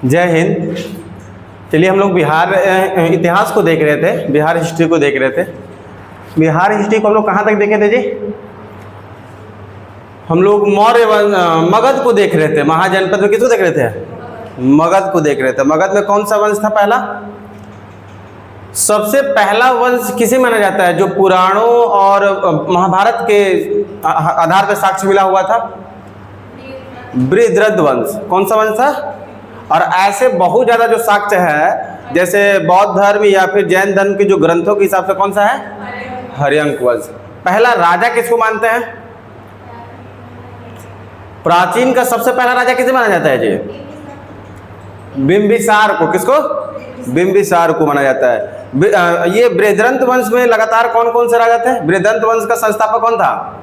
जय हिंद। चलिए हम लोग बिहार इतिहास को देख रहे थे, बिहार हिस्ट्री को देख रहे थे। बिहार हिस्ट्री को हम लोग कहाँ तक देखे थे जी? हम लोग मौर्य मगध को देख रहे थे। महाजनपद में किसको देख रहे थे? मगध को देख रहे थे। मगध में कौन सा वंश था पहला? सबसे पहला वंश किसे माना जाता है जो पुराणों और महाभारत के आधार पर साक्ष्य मिला हुआ था? बृहद्रथ वंश। कौन सा वंश था? और ऐसे बहुत ज़्यादा जो साक्ष्य है, जैसे बौद्ध धर्म या फिर जैन धर्म के जो ग्रंथों के हिसाब से कौन सा है? हर्यंक वंश। पहला राजा किसको मानते हैं? प्राचीन का सबसे पहला राजा किसे माना जाता है जी? बिंबिसार को। किसको? बिंबिसार को माना जाता है। ये बृहद्रथ वंश में लगातार कौन कौन से राजा थे? बृहद्रथ वंश का संस्थापक कौन था?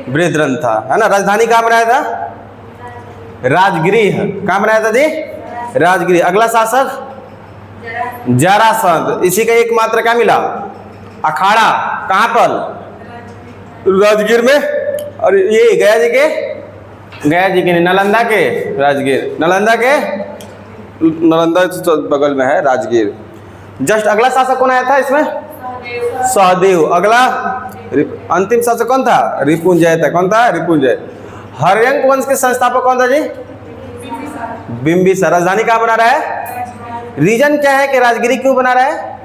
बृहद्रथ था, है ना। राजधानी कहाँ बनाया था? राजगृह। कहाँ बनाया था जी? राजगृह। अगला शासक जरासंध। इसी का एकमात्र क्या मिला? अखाड़ा। कहाँ पर? राजगीर में। और ये गया जी के नहीं, नालंदा के राजगीर। नालंदा के बगल में है राजगीर। जस्ट अगला शासक कौन आया था इसमें? सहदेव। अगला अंतिम शासक कौन था? रिपुंजय था। कौन था? रिपुंजय। हर्यंक वंश के संस्थापक कौन था जी? बिंबिसार। राजधानी कहाँ बना रहा है? रीजन क्या है कि राजगिरी क्यों बना रहा है?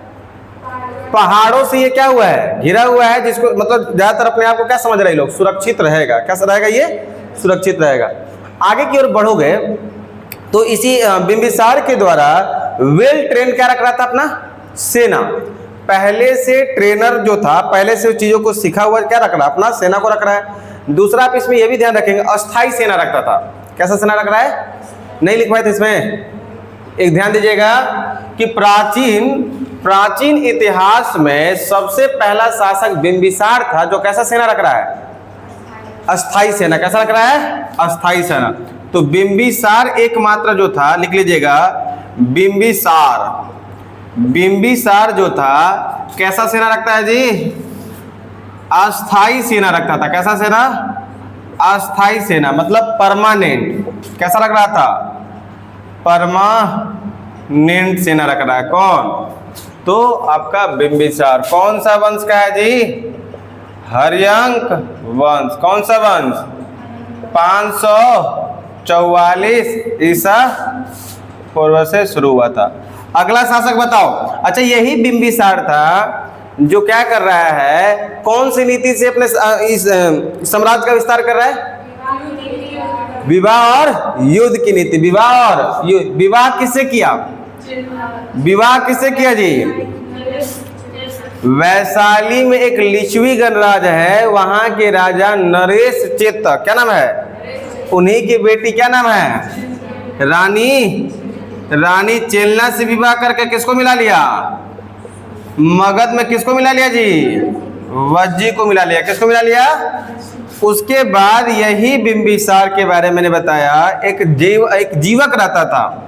पहाड़ों से ये क्या हुआ है? घिरा हुआ है, जिसको मतलब ज्यादातर अपने आप को क्या समझ रहे लोग? सुरक्षित रहेगा। क्या रहेगा? ये सुरक्षित रहेगा। आगे की ओर बढ़ोगे तो इसी बिंबिसार के द्वारा वेल ट्रेन क्या रख रहा था? अपना सेना। पहले से ट्रेनर जो था, पहले से चीजों को सीखा हुआ क्या रख रहा है? अपना सेना को रख रहा है। दूसरा आप इसमें यह भी ध्यान रखेंगे, अस्थाई सेना रखता था। कैसा सेना रख रहा है? नहीं लिखवाए थे इसमें। एक ध्यान दीजिएगा कि प्राचीन इतिहास में सबसे पहला शासक बिंबिसार था जो कैसा सेना रख रहा है? अस्थाई सेना। कैसा रख रहा है? अस्थाई सेना। तो बिंबिसार एकमात्र जो था, लिख लीजिएगा, बिंबिसार जो था कैसा सेना रखता है जी? अस्थाई सेना रखता था। कैसा सेना? अस्थाई सेना, मतलब परमानेंट। कैसा रख रहा था? परमानेंट सेना रख रहा है। कौन? तो आपका बिंबिसार। कौन सा वंश का है जी? हर्यंक वंश। कौन सा वंश? 544 ईसा पूर्व से शुरू हुआ था। अगला शासक बताओ। अच्छा, यही बिंबिसार था जो क्या कर रहा है? कौन सी नीति से अपने इस साम्राज्य का विस्तार कर रहा है? विवाह और युद्ध की नीति। विवाह और युद्ध। विवाह किससे किया? विवाह किससे किया जी? वैशाली में एक लिच्छवी गणराज है, वहां के राजा नरेश चेत। क्या नाम है? उन्हीं की बेटी क्या नाम है? रानी चेलना से विवाह करके किसको मिला लिया? मगध में किसको मिला लिया जी? वज्जी को मिला लिया। किसको मिला लिया? उसके बाद यही बिंबिसार के बारे में मैंने बताया, एक जीवक रहता था।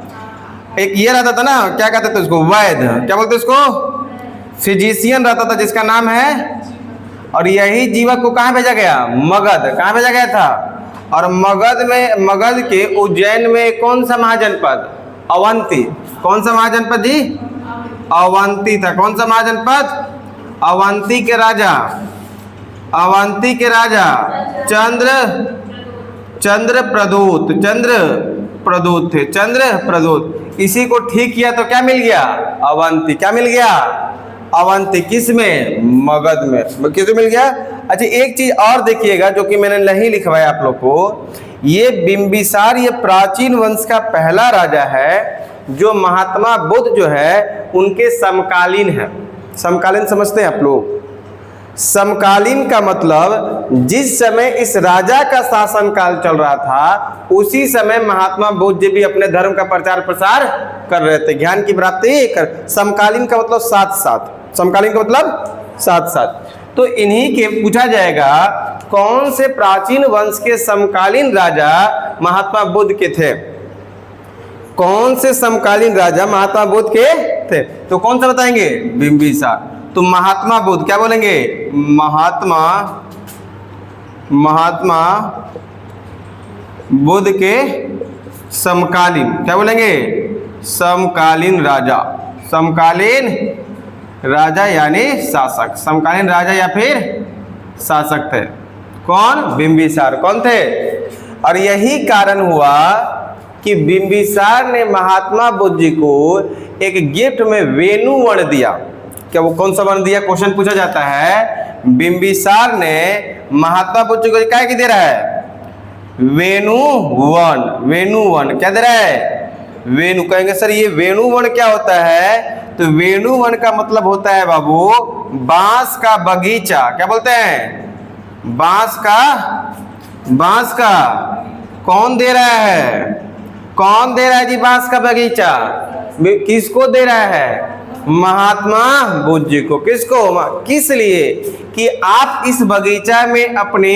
एक ये रहता था ना, क्या कहते थे उसको? वैद्य। क्या बोलते उसको? फिजिशियन रहता था, जिसका नाम है। और यही जीवक को कहाँ भेजा गया? मगध। कहाँ भेजा गया था? और मगध के उज्जैन में कौन सा महाजनपद? अवंती। कौन सा महाजनपद जी? अवंती था। कौन सा महाजनपद? अवंती के राजा चंद्रप्रदूत थे। चंद्रप्रदूत। इसी को ठीक किया तो क्या मिल गया? अवंती। क्या मिल गया? अवंती। किस में? मगध में। किस में मिल गया? अच्छा, एक चीज और देखिएगा जो कि मैंने नहीं लिखवाया आप लोग को। ये बिंबिसार ये प्राचीन वंश का पहला राजा है जो महात्मा बुद्ध जो है उनके समकालीन है। समकालीन समझते हैं आप लोग? समकालीन का मतलब जिस समय इस राजा का शासनकाल चल रहा था उसी समय महात्मा बुद्ध जी भी अपने धर्म का प्रचार प्रसार कर रहे थे, ज्ञान की प्राप्ति कर। समकालीन का मतलब साथ साथ। समकालीन का मतलब साथ साथ। तो इन्हीं के पूछा जाएगा कौन से प्राचीन वंश के समकालीन राजा महात्मा बुद्ध के थे? कौन से समकालीन राजा महात्मा बुद्ध के थे? तो कौन सा बताएंगे? बिंबिसार। तो महात्मा बुद्ध क्या बोलेंगे? महात्मा बुद्ध के समकालीन, क्या बोलेंगे? समकालीन राजा, समकालीन राजा यानी शासक, समकालीन राजा या फिर शासक थे। कौन? बिंबिसार। कौन थे? और यही कारण हुआ कि बिंबिसार ने महात्मा बुद्ध जी को एक गिफ्ट में वेणु वर्ण दिया। क्या वो कौन सा वर्ण दिया? क्वेश्चन पूछा जाता है। बिंबिसार ने महात्मा बुद्ध जी को क्या दे रहा है? वेणु वर्ण। वेणु वर्ण क्या दे रहा है? वेणु। कहेंगे सर ये वेणु वर्ण क्या होता है? तो वेणु वर्ण का मतलब होता है बाबू बांस का बगीचा। क्या बोलते हैं? बांस का कौन दे रहा है? कौन दे रहा है जी बांस का बगीचा? किसको दे रहा है? महात्मा बुद्ध जी को। किसको? किस लिए? कि आप इस बगीचा में अपनी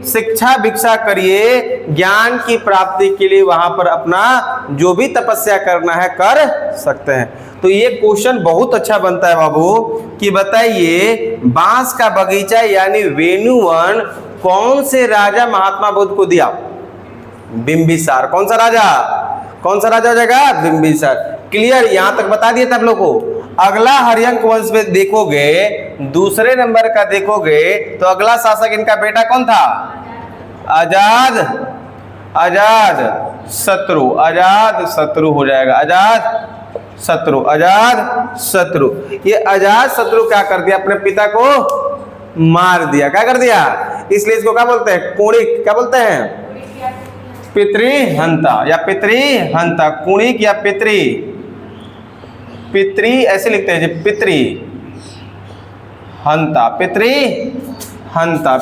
शिक्षा भिक्षा करिए, ज्ञान की प्राप्ति के लिए वहां पर अपना जो भी तपस्या करना है कर सकते हैं। तो ये क्वेश्चन बहुत अच्छा बनता है बाबू कि बताइए बांस का बगीचा यानी वेणुवन कौन से राजा महात्मा बुद्ध को दिया? बिंबिसार। कौन सा राजा? कौन सा राजा हो जाएगा? बिंबिसार। क्लियर? यहां तक बता दिए तब लोग को। अगला हर्यंक वंश में देखोगे, दूसरे नंबर का देखोगे तो अगला शासक इनका बेटा कौन था? अजात शत्रु हो जाएगा। अजात शत्रु। ये अजात शत्रु क्या कर दिया? अपने पिता को मार दिया। क्या कर दिया? इसलिए इसको क्या बोलते हैं? कुणिक। क्या बोलते हैं? पितृहंता या पितृहंता। कुणिक या पितृ ऐसे लिखते हैं जी,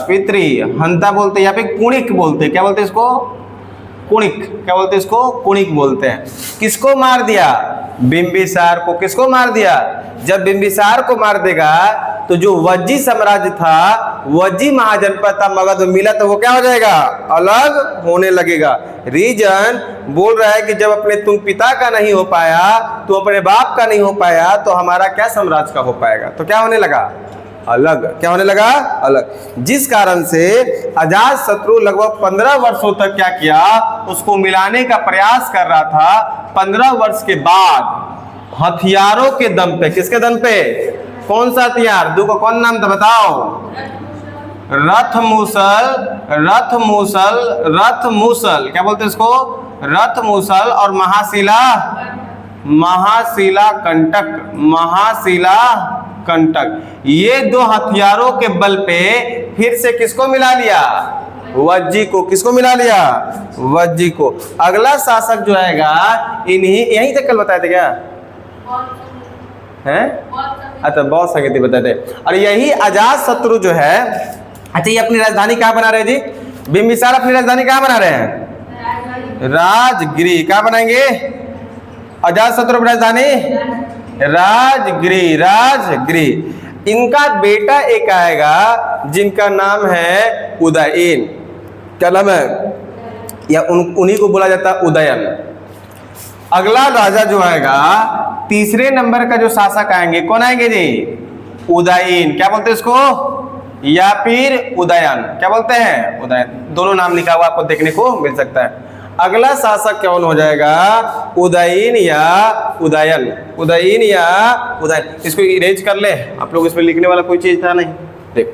पितृहंता बोलते हैं या फिर कुणिक बोलते हैं। क्या बोलते हैं इसको? कुणिक। क्या बोलते हैं इसको? कुणिक बोलते हैं। किसको मार दिया? बिंबिसार को। किसको मार दिया? जब बिंबिसार को मार देगा तो जो वज्जी साम्राज्य था, वज्जी महाजनपद था मगध में मिला, तो वो क्या हो जाएगा? अलग होने लगेगा। रीजन बोल रहा है कि जब अपने तुम पिता का नहीं हो पाया, तो अपने बाप का नहीं हो पाया, तो हमारा क्या साम्राज्य का हो पाएगा? तो क्या होने लगा? अलग। क्या होने लगा? अलग। जिस कारण से अजात शत्रु लगभग 15 वर्षों तक क्या किया? उसको मिलाने का प्रयास कर रहा था। 15 वर्ष के बाद हथियारों के दम पे, किसके दम पे? कौन सा हथियार? दो को कौन नाम था बताओ? रथ मूसल। क्या बोलते हैं इसको? रथ मूसल और महाशिला कंटक। ये दो हथियारों के बल पे फिर से किसको मिला लिया? वज्जी को। किसको मिला लिया? वज्जी को। अगला शासक जो आएगा इन्हीं, यहीं तक कल बताए थे क्या? हैं? अच्छा बहुत संगीति बताए थे। और यही अजात शत्रु जो है, अच्छा ये अपनी राजधानी कहाँ बना रहे हैं जी? बिंबिसार अपनी राजधानी कहाँ बना रहे हैं? राजगिरी। कहाँ बनाएंगे अजात शत्रु अपनी राजधानी? राजगिरी। इनका बेटा एक आएगा जिनका नाम है उदयन। क्या नाम है? या उन्हीं को बोला जाता है उदयन। अगला राजा जो आएगा, तीसरे नंबर का जो शासक आएंगे, कौन आएंगे जी? उदयन। क्या बोलते हैं इसको? या फिर उदयन। क्या बोलते हैं? उदयन। दोनों नाम लिखा हुआ आपको देखने को मिल सकता है। अगला शासक कौन हो जाएगा? उदयन या उदयन। इसको इरेज कर ले आप लोग, इसमें लिखने वाला कोई चीज था नहीं। देखो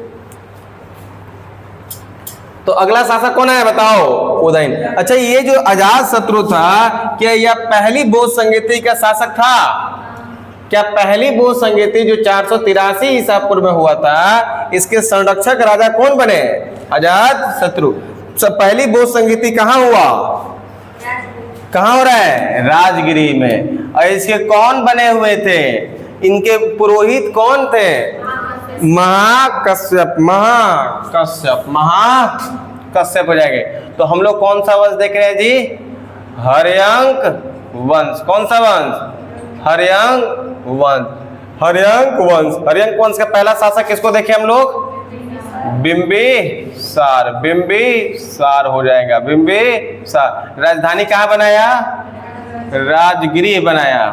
तो अगला शासक कौन है बताओ? उदयन। अच्छा ये जो अजात शत्रु था, क्या यह पहली बौद्ध संगीति का शासक था? क्या पहली बौद्ध संगीति जो 483 ईसा पूर्व में हुआ था, इसके संरक्षक राजा कौन बने? अजात शत्रु। पहली बौद्ध संगीति कहाँ हुआ? कहाँ हो रहा है? राजगिरी में। और इसके कौन बने हुए थे? इनके पुरोहित कौन थे? महाकश्यप हो जाएंगे। तो हम लोग कौन सा वंश देख रहे हैं जी? हर्यंक वंश। कौन सा वंश? हर्यंक वंश का पहला शासक किसको देखे हम लोग? बिंबिसार हो जाएगा। बिंबिसार। राजधानी कहाँ बनाया? राजगिरी बनाया।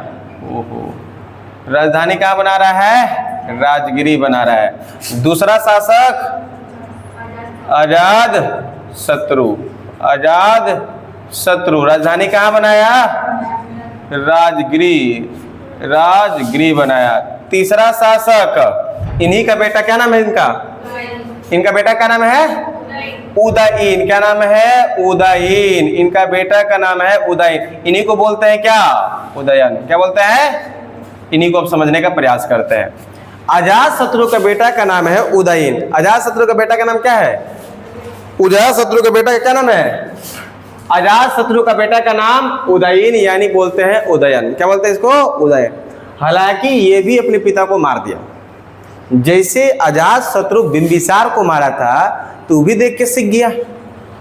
ओहो, राजधानी कहाँ बना रहा है? राजगिरी बना रहा है। दूसरा शासक अजात शत्रु शत्रु। राजधानी कहाँ बनाया? राजगृह, राजगृह बनाया। तीसरा शासक, इन्हीं का बेटा, क्या नाम है इनका? इनका बेटा क्या नाम है? उदयीन। क्या नाम है? उदयीन। इनका बेटा का नाम है उदयीन। इन्हीं को बोलते हैं क्या? उदयन। क्या बोलते हैं? इन्हीं को अब समझने का प्रयास करते हैं। अजातशत्रु का बेटा का नाम है उदयीन। अजातशत्रु का बेटा का नाम क्या है? अजातशत्रु का बेटा का क्या नाम है? अजातशत्रु का बेटा का नाम उदयीन, यानी बोलते हैं उदयन। क्या बोलते हैं इसको? उदयन। हालांकि ये भी अपने पिता को मार दिया। जैसे अजातशत्रु बिंबिसार को मारा था, तू भी देख के सीख गया।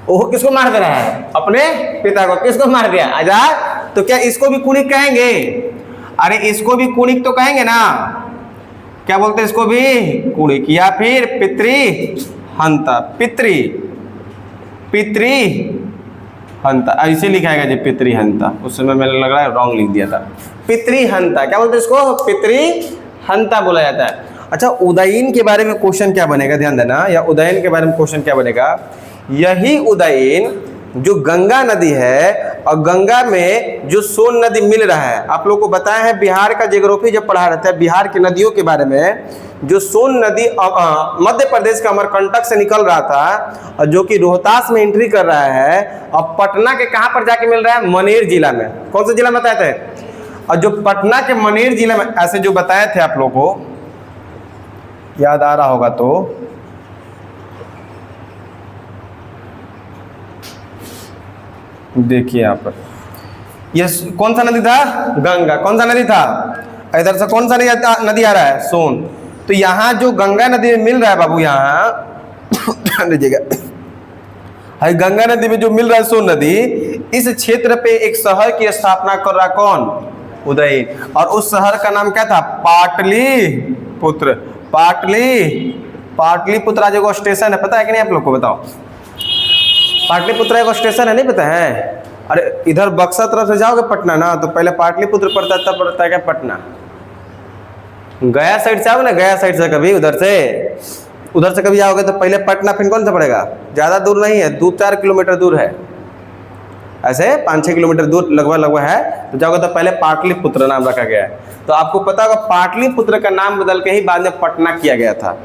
ओह, किसको मार दे रहा है? अपने पिता को। किसको मार दिया? अजात। तो क्या इसको भी कुणिक कहेंगे? अरे इसको भी कुणिक तो कहेंगे ना। क्या बोलते हैं इसको भी? कुणिक, या फिर पितृहंता। पितृहंता ऐसे लिखाएगा जी, पितृहंता। उस समय मैंने लग रहा है रॉन्ग लिख दिया था। पितृहंता। क्या बोलते हैं इसको? पितृहंता बोला जाता है। अच्छा, उदयीन के बारे में क्वेश्चन क्या बनेगा, ध्यान देना, या उदयन के बारे में क्वेश्चन क्या बनेगा? यही उदयीन जो गंगा नदी है, और गंगा में जो सोन नदी मिल रहा है, आप लोगों को बताया है बिहार का ज्योग्राफी जब पढ़ा रहता है, बिहार की नदियों के बारे में, जो सोन नदी मध्य प्रदेश का अमरकंटक से निकल रहा था, और जो कि रोहतास में एंट्री कर रहा है, और पटना के कहाँ पर जाके मिल रहा है? मनेर जिला में। कौन सा जिला बताए थे? और जो पटना के मनेर जिला में, ऐसे जो बताए थे, आप लोगों को याद आ रहा होगा तो, देखिए यहाँ पर, ये कौन सा नदी था? गंगा। कौन सा नदी था? इधर से कौन सा नदी आ रहा है? सोन। तो यहाँ जो गंगा नदी में मिल रहा है बाबू, यहाँ ध्यान दीजिएगा, गंगा नदी में जो मिल रहा है सोन नदी, इस क्षेत्र पे एक शहर की स्थापना कर रहा कौन? उदयीन। और उस शहर का नाम क्या था? पाटलिपुत्र। पाटलिपुत्र आज एगो स्टेशन है, पता है कि नहीं आप लोग को? बताओ, पाटलिपुत्र एगो स्टेशन है, नहीं पता है? अरे इधर बक्सर तरफ से जाओगे पटना ना, तो पहले पाटलिपुत्र पड़ता है, तब पड़ता है क्या? पटना। गया साइड से आओगे ना, गया साइड से कभी उधर से कभी आओगे तो पहले पटना, फिर कौन सा पड़ेगा? ज़्यादा दूर नहीं है, 2-4 किलोमीटर दूर है, ऐसे 5-6 किलोमीटर दूर लगभग है। तो जाओगे तो पहले पाटलिपुत्र नाम रखा गया है। तो आपको पता होगा पाटलिपुत्र का नाम बदल के ही बाद में पटना किया गया था।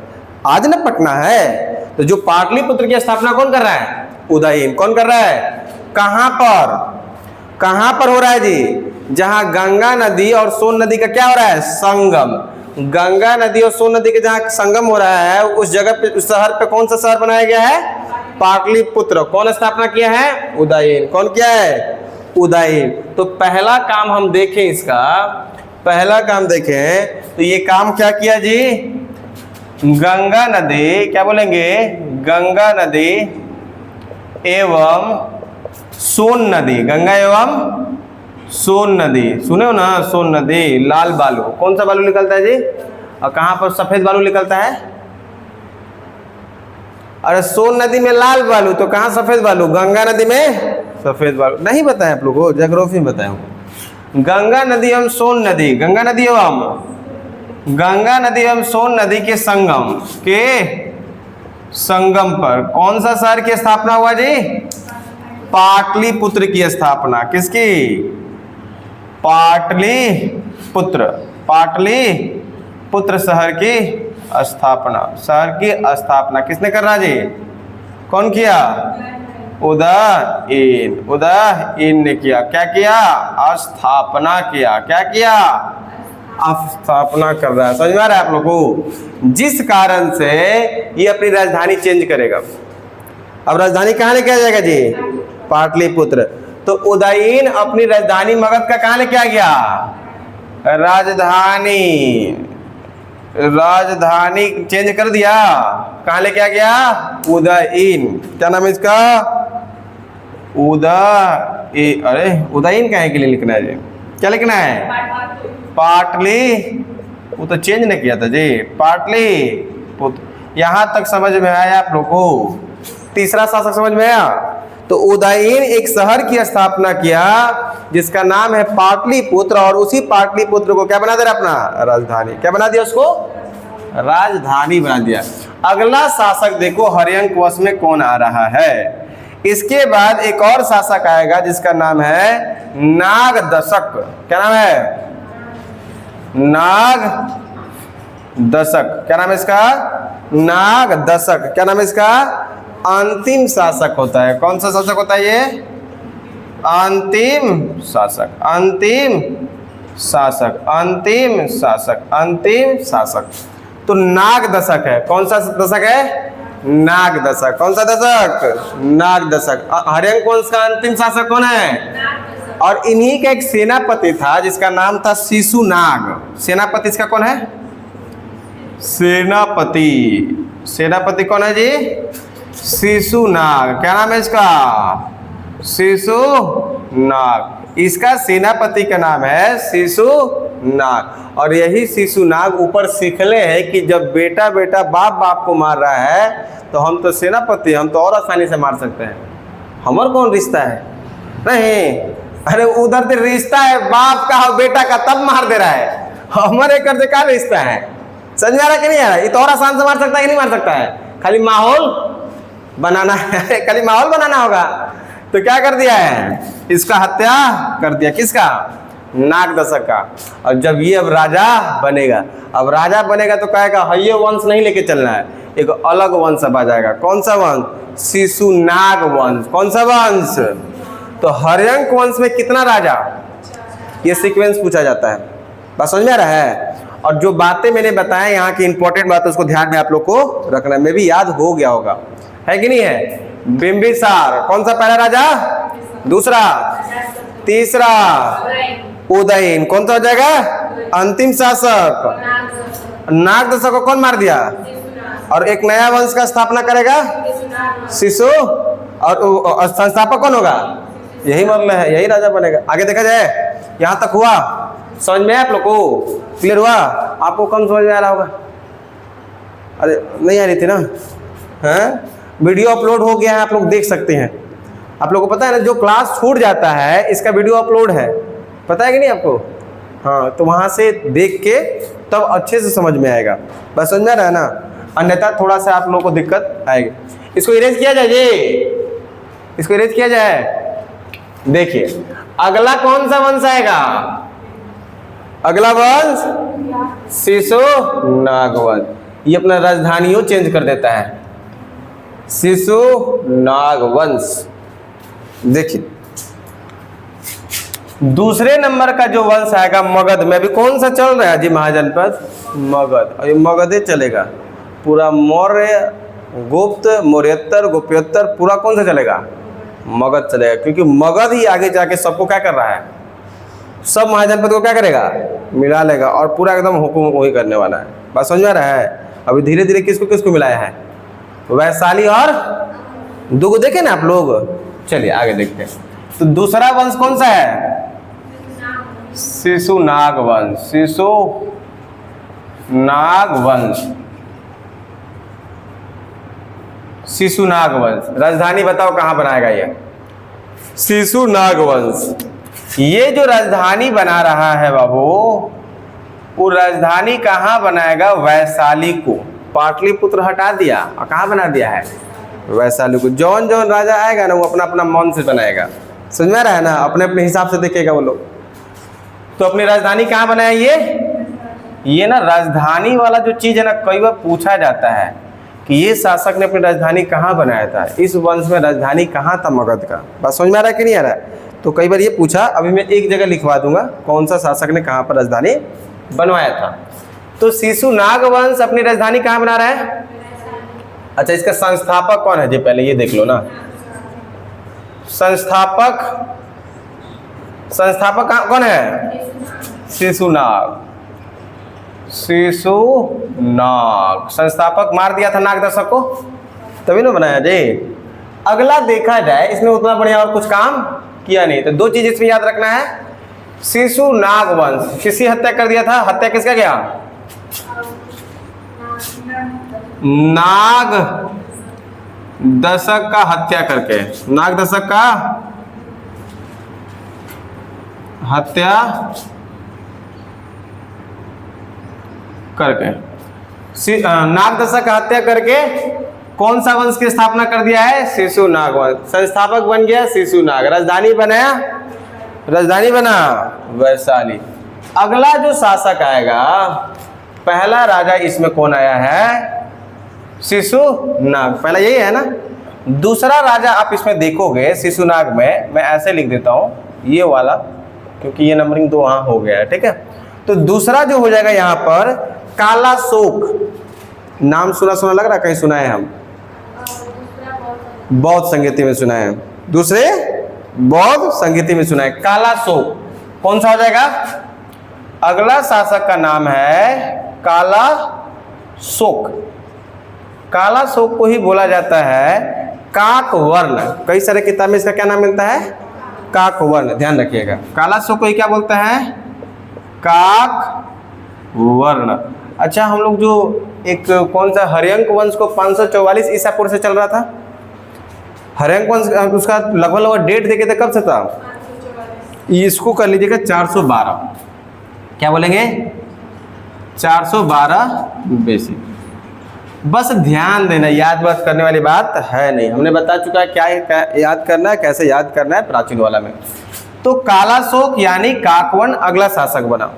आज ना पटना है। तो जो पाटलिपुत्र की स्थापना कौन कर रहा है? उदयीन। कौन कर रहा है? कहां पर हो रहा है जी? जहां गंगा नदी और सोन नदी का क्या हो रहा है? संगम। गंगा नदी और सोन नदी के जहां संगम हो रहा है, उस जगह पे, उस शहर पे कौन सा शहर बनाया गया है? पाटलिपुत्र। कौन स्थापना किया है? उदयीन। कौन किया है? उदयीन। तो पहला काम हम देखें, इसका पहला काम देखें तो ये काम क्या किया जी? गंगा नदी, क्या बोलेंगे? गंगा नदी एवं सोन नदी। गंगा एवं सोन नदी, सुने हो ना? सोन नदी, लाल बालू। कौन सा बालू निकलता है जी? और कहाँ पर सफेद बालू निकलता है? अरे सोन नदी में लाल बालू, तो कहाँ सफेद बालू? गंगा नदी में सफेद बालू। नहीं बताया आप लोगों को, ज्योग्राफी में बताया हूँ। गंगा नदी एवं सोन नदी, गंगा नदी एवं सोन नदी के संगम पर कौन सा शहर की स्थापना हुआ जी? पाटलिपुत्र की स्थापना। किसकी? पाटलिपुत्र शहर की स्थापना किसने कर रहा जी? कौन किया? उदयीन ने किया। क्या किया? स्थापना किया। क्या किया? स्थापना कर रहा है। समझ में आ रहा है आप लोगों को? जिस कारण से ये अपनी राजधानी चेंज करेगा। अब राजधानी कहाँ लेके आ जाएगा जी? पाटलिपुत्र। तो उदयीन अपनी राजधानी मगध का कहाँ लेके आ गया? राजधानी चेंज कर दिया। कहाँ लेके आ गया? उदयीन। क्या नाम है इसका? अरे उदयीन कहाँ के लिए लिखना है जी? क्या लिखना है? वो तो चेंज नहीं किया था जी। पाटलिपुत्र। यहां तक समझ में आया आप लोग को? तीसरा शासक समझ में आया? तो उदयीन एक शहर की स्थापना किया जिसका नाम है पाटलिपुत्र, और उसी पाटलिपुत्र को क्या बना दिया? अपना राजधानी। क्या बना दिया उसको? राजधानी बना दिया। अगला शासक देखो हरियंक वंश में कौन आ रहा है। इसके बाद एक और शासक आएगा जिसका नाम है नागदशक। क्या नाम है? नागदशक। क्या नाम है इसका? नागदशक। क्या नाम है इसका? अंतिम शासक होता है। कौन सा शासक होता है ये? अंतिम शासक। अंतिम शासक, अंतिम शासक, अंतिम शासक। तो नागदशक है। कौन सा दशक है? नागदशक। कौन सा दशक? नागदशक। हर्यंक वंश का अंतिम शासक कौन है? और इन्हीं का एक सेनापति था जिसका नाम था शिशुनाग। सेनापति इसका कौन है? सेनापति। सेनापति कौन है जी? शिशुनाग। क्या नाम है इसका? शिशुनाग। इसका सेनापति का नाम है शिशुनाग। और यही शिशुनाग ऊपर सिखले है कि जब बेटा बेटा बाप बाप को मार रहा है तो हम तो सेनापति, हम तो और आसानी से मार सकते हैं, हमारा कौन रिश्ता है? नहीं, अरे उधर तो रिश्ता है बाप का और बेटा का, तब मार दे रहा है। हमारे कर से क्या रिश्ता है? समझ में आ रहा कि नहीं आ रहा? ये तो और आसान से मार सकता है कि नहीं मार सकता है? खाली माहौल बनाना है, खाली माहौल बनाना होगा। तो क्या कर दिया है? इसका हत्या कर दिया। किसका? नागदशक का। और जब ये अब राजा बनेगा, अब राजा बनेगा तो कहेगा ये वंश नहीं लेके चलना है, एक अलग वंश अब आ जाएगा। कौन सा वंश? शिशुनाग वंश। कौन सा वंश? तो हर्यंक वंश में कितना राजा? ये सीक्वेंस पूछा जाता है। बात समझ में आ रहा है? और जो बातें मैंने बताया यहाँ की इंपॉर्टेंट बात, उसको ध्यान में आप लोग को रखना। में भी याद हो गया होगा, है कि नहीं है? बिंबिसार कौन सा पहला राजा? दूसरा? तीसरा? उदयन। कौन सा हो जाएगा? अंतिम शासक। नागदशक को कौन मार दिया? और एक नया वंश का स्थापना करेगा शिशु। और संस्थापक कौन होगा? यही मतलब है, यही राजा बनेगा। आगे देखा जाए, यहाँ तक हुआ? समझ में आप लोग को? क्लियर हुआ? आपको कम समझ में आ रहा होगा? अरे नहीं आ रही थी ना? हैं? वीडियो अपलोड हो गया है, आप लोग देख सकते हैं। आप लोगों को पता है ना, जो क्लास छूट जाता है इसका वीडियो अपलोड है, पता है कि नहीं आपको? हाँ, तो वहाँ से देख के तब अच्छे से समझ में आएगा। बस समझ में आ रहा है ना? अन्यथा थोड़ा सा आप लोगों को दिक्कत आएगी। इसको इरेज किया जाए जी, इसको इरेज किया जाए। देखिए अगला कौन सा वंश आएगा? अगला वंश शिशुनाग वंश। ये अपना राजधानियों चेंज कर देता है, शिशुनाग वंश। देखिए दूसरे नंबर का जो वंश आएगा मगध में। अभी कौन सा चल रहा है जी? महाजनपद मगध। और ये मगध चलेगा पूरा। मौर्य, गुप्त, मौर्योत्तर, गुप्योत्तर पूरा कौन सा चलेगा? मगध चलेगा। क्योंकि मगध ही आगे जाके सबको क्या कर रहा है? सब महाजनपद को क्या करेगा? मिला लेगा और पूरा एकदम हुकुम वही करने वाला है। बात समझ में आ रहा है? अभी धीरे धीरे किसको किसको मिलाया है? वैशाली और दुग देखे ना आप लोग। चलिए आगे देखते हैं। तो दूसरा वंश कौन सा है? शिशुनाग वंश। शिशुनाग वंश। शिशुनाग वंश। राजधानी बताओ कहाँ बनाएगा ये? शिशुनाग वंश। ये जो राजधानी बना रहा है बाबू, वो राजधानी कहाँ बनाएगा? वैशाली को। पाटलिपुत्र हटा दिया और कहाँ बना दिया है? वैशाली को। जौन जौन राजा आएगा ना वो अपना अपना मन से बनाएगा। समझ में आ रहा है ना? अपने अपने हिसाब से देखेगा वो लोग। तो अपनी राजधानी कहाँ बनाया ये ना राजधानी वाला जो चीज़ है ना, कई बार पूछा जाता है कि ये शासक ने अपनी राजधानी कहाँ बनाया था, इस वंश में राजधानी कहाँ था मगध का। बात समझ में आ रहा है कि नहीं आ रहा है? तो कई बार ये पूछा। अभी मैं एक जगह लिखवा दूंगा कौन सा शासक ने कहाँ पर राजधानी बनवाया था। तो शिशुनाग वंश अपनी राजधानी कहाँ बना रहा है? अच्छा, इसका संस्थापक कौन है जी? पहले ये देख लो ना। संस्थापक कौन है? शिशुनाग। शिशुनाग संस्थापक मार दिया था नागदशक को, तभी ना बनाया जी। अगला देखा जाए, इसमें उतना बढ़िया और कुछ काम किया नहीं। तो दो चीज इसमें याद रखना है। शिशुनाग वंश, किसी हत्या कर दिया था। हत्या किसका गया? नाग दशक का हत्या करके। नाग दशक का हत्या करके, नाग दशक का हत्या करके कौन सा वंश की स्थापना कर दिया है? शिशुनाग वंश। संस्थापक बन गया शिशुनाग। राजधानी बनाया, राजधानी बना वैशाली। अगला जो शासक आएगा, पहला राजा इसमें कौन आया है? शिशुनाग। पहला यही है ना। दूसरा राजा आप इसमें देखोगे शिशुनाग में, मैं ऐसे लिख देता हूं ये वाला, क्योंकि ये नंबरिंग 2 वहां हो गया है, ठीक है। तो दूसरा जो हो जाएगा यहां पर कालाशोक। नाम सुना सुना लग रहा, कहीं सुना है हम? बौद्ध संगीति में सुना है, दूसरे बौद्ध संगीति में सुना है। कालाशोक कौन सा हो जाएगा? अगला शासक का नाम है कालाशोक। कालाशोक को ही बोला जाता है काकवर्ण। कई सारे किताब में इसका क्या नाम मिलता है? काकवर्ण। ध्यान रखिएगा, कालाशोक को ही क्या बोलते हैं? काकवर्ण। अच्छा, हम लोग जो एक कौन सा हर्यंक वंश को 544 ईसा पूर्व से चल रहा था, हर्यंक वंश उसका लगभग डेट देखे थे कब से था? इसको कर लीजिएगा 412। क्या बोलेंगे? 412 BC। बस ध्यान देना, याद बात करने वाली बात है नहीं। हमने बता चुका है क्या याद करना है, कैसे याद करना है प्राचीन वाला में। तो कालाशोक यानी काकवर्ण अगला शासक बना।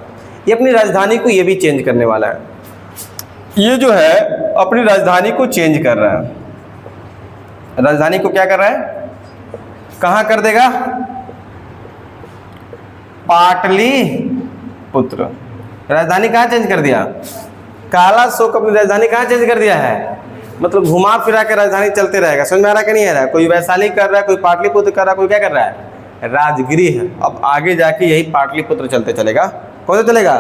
ये अपनी राजधानी को ये भी चेंज करने वाला है। ये जो है अपनी राजधानी को चेंज कर रहा है। राजधानी को क्या कर रहा है? कहां कर देगा? पाटलिपुत्र। राजधानी कहां चेंज कर दिया? कालाशोक अपनी राजधानी कहां चेंज कर दिया है? मतलब घुमा फिरा के राजधानी चलते रहेगा। समझ में आ रहा कि नहीं आ रहा? कोई वैशाली कर रहा है, कोई पाटलिपुत्र कर रहा है, कोई क्या कर रहा है? राजगिरी है। अब आगे जाके यही पाटलिपुत्र चलते चलेगा। कौन सा चलेगा?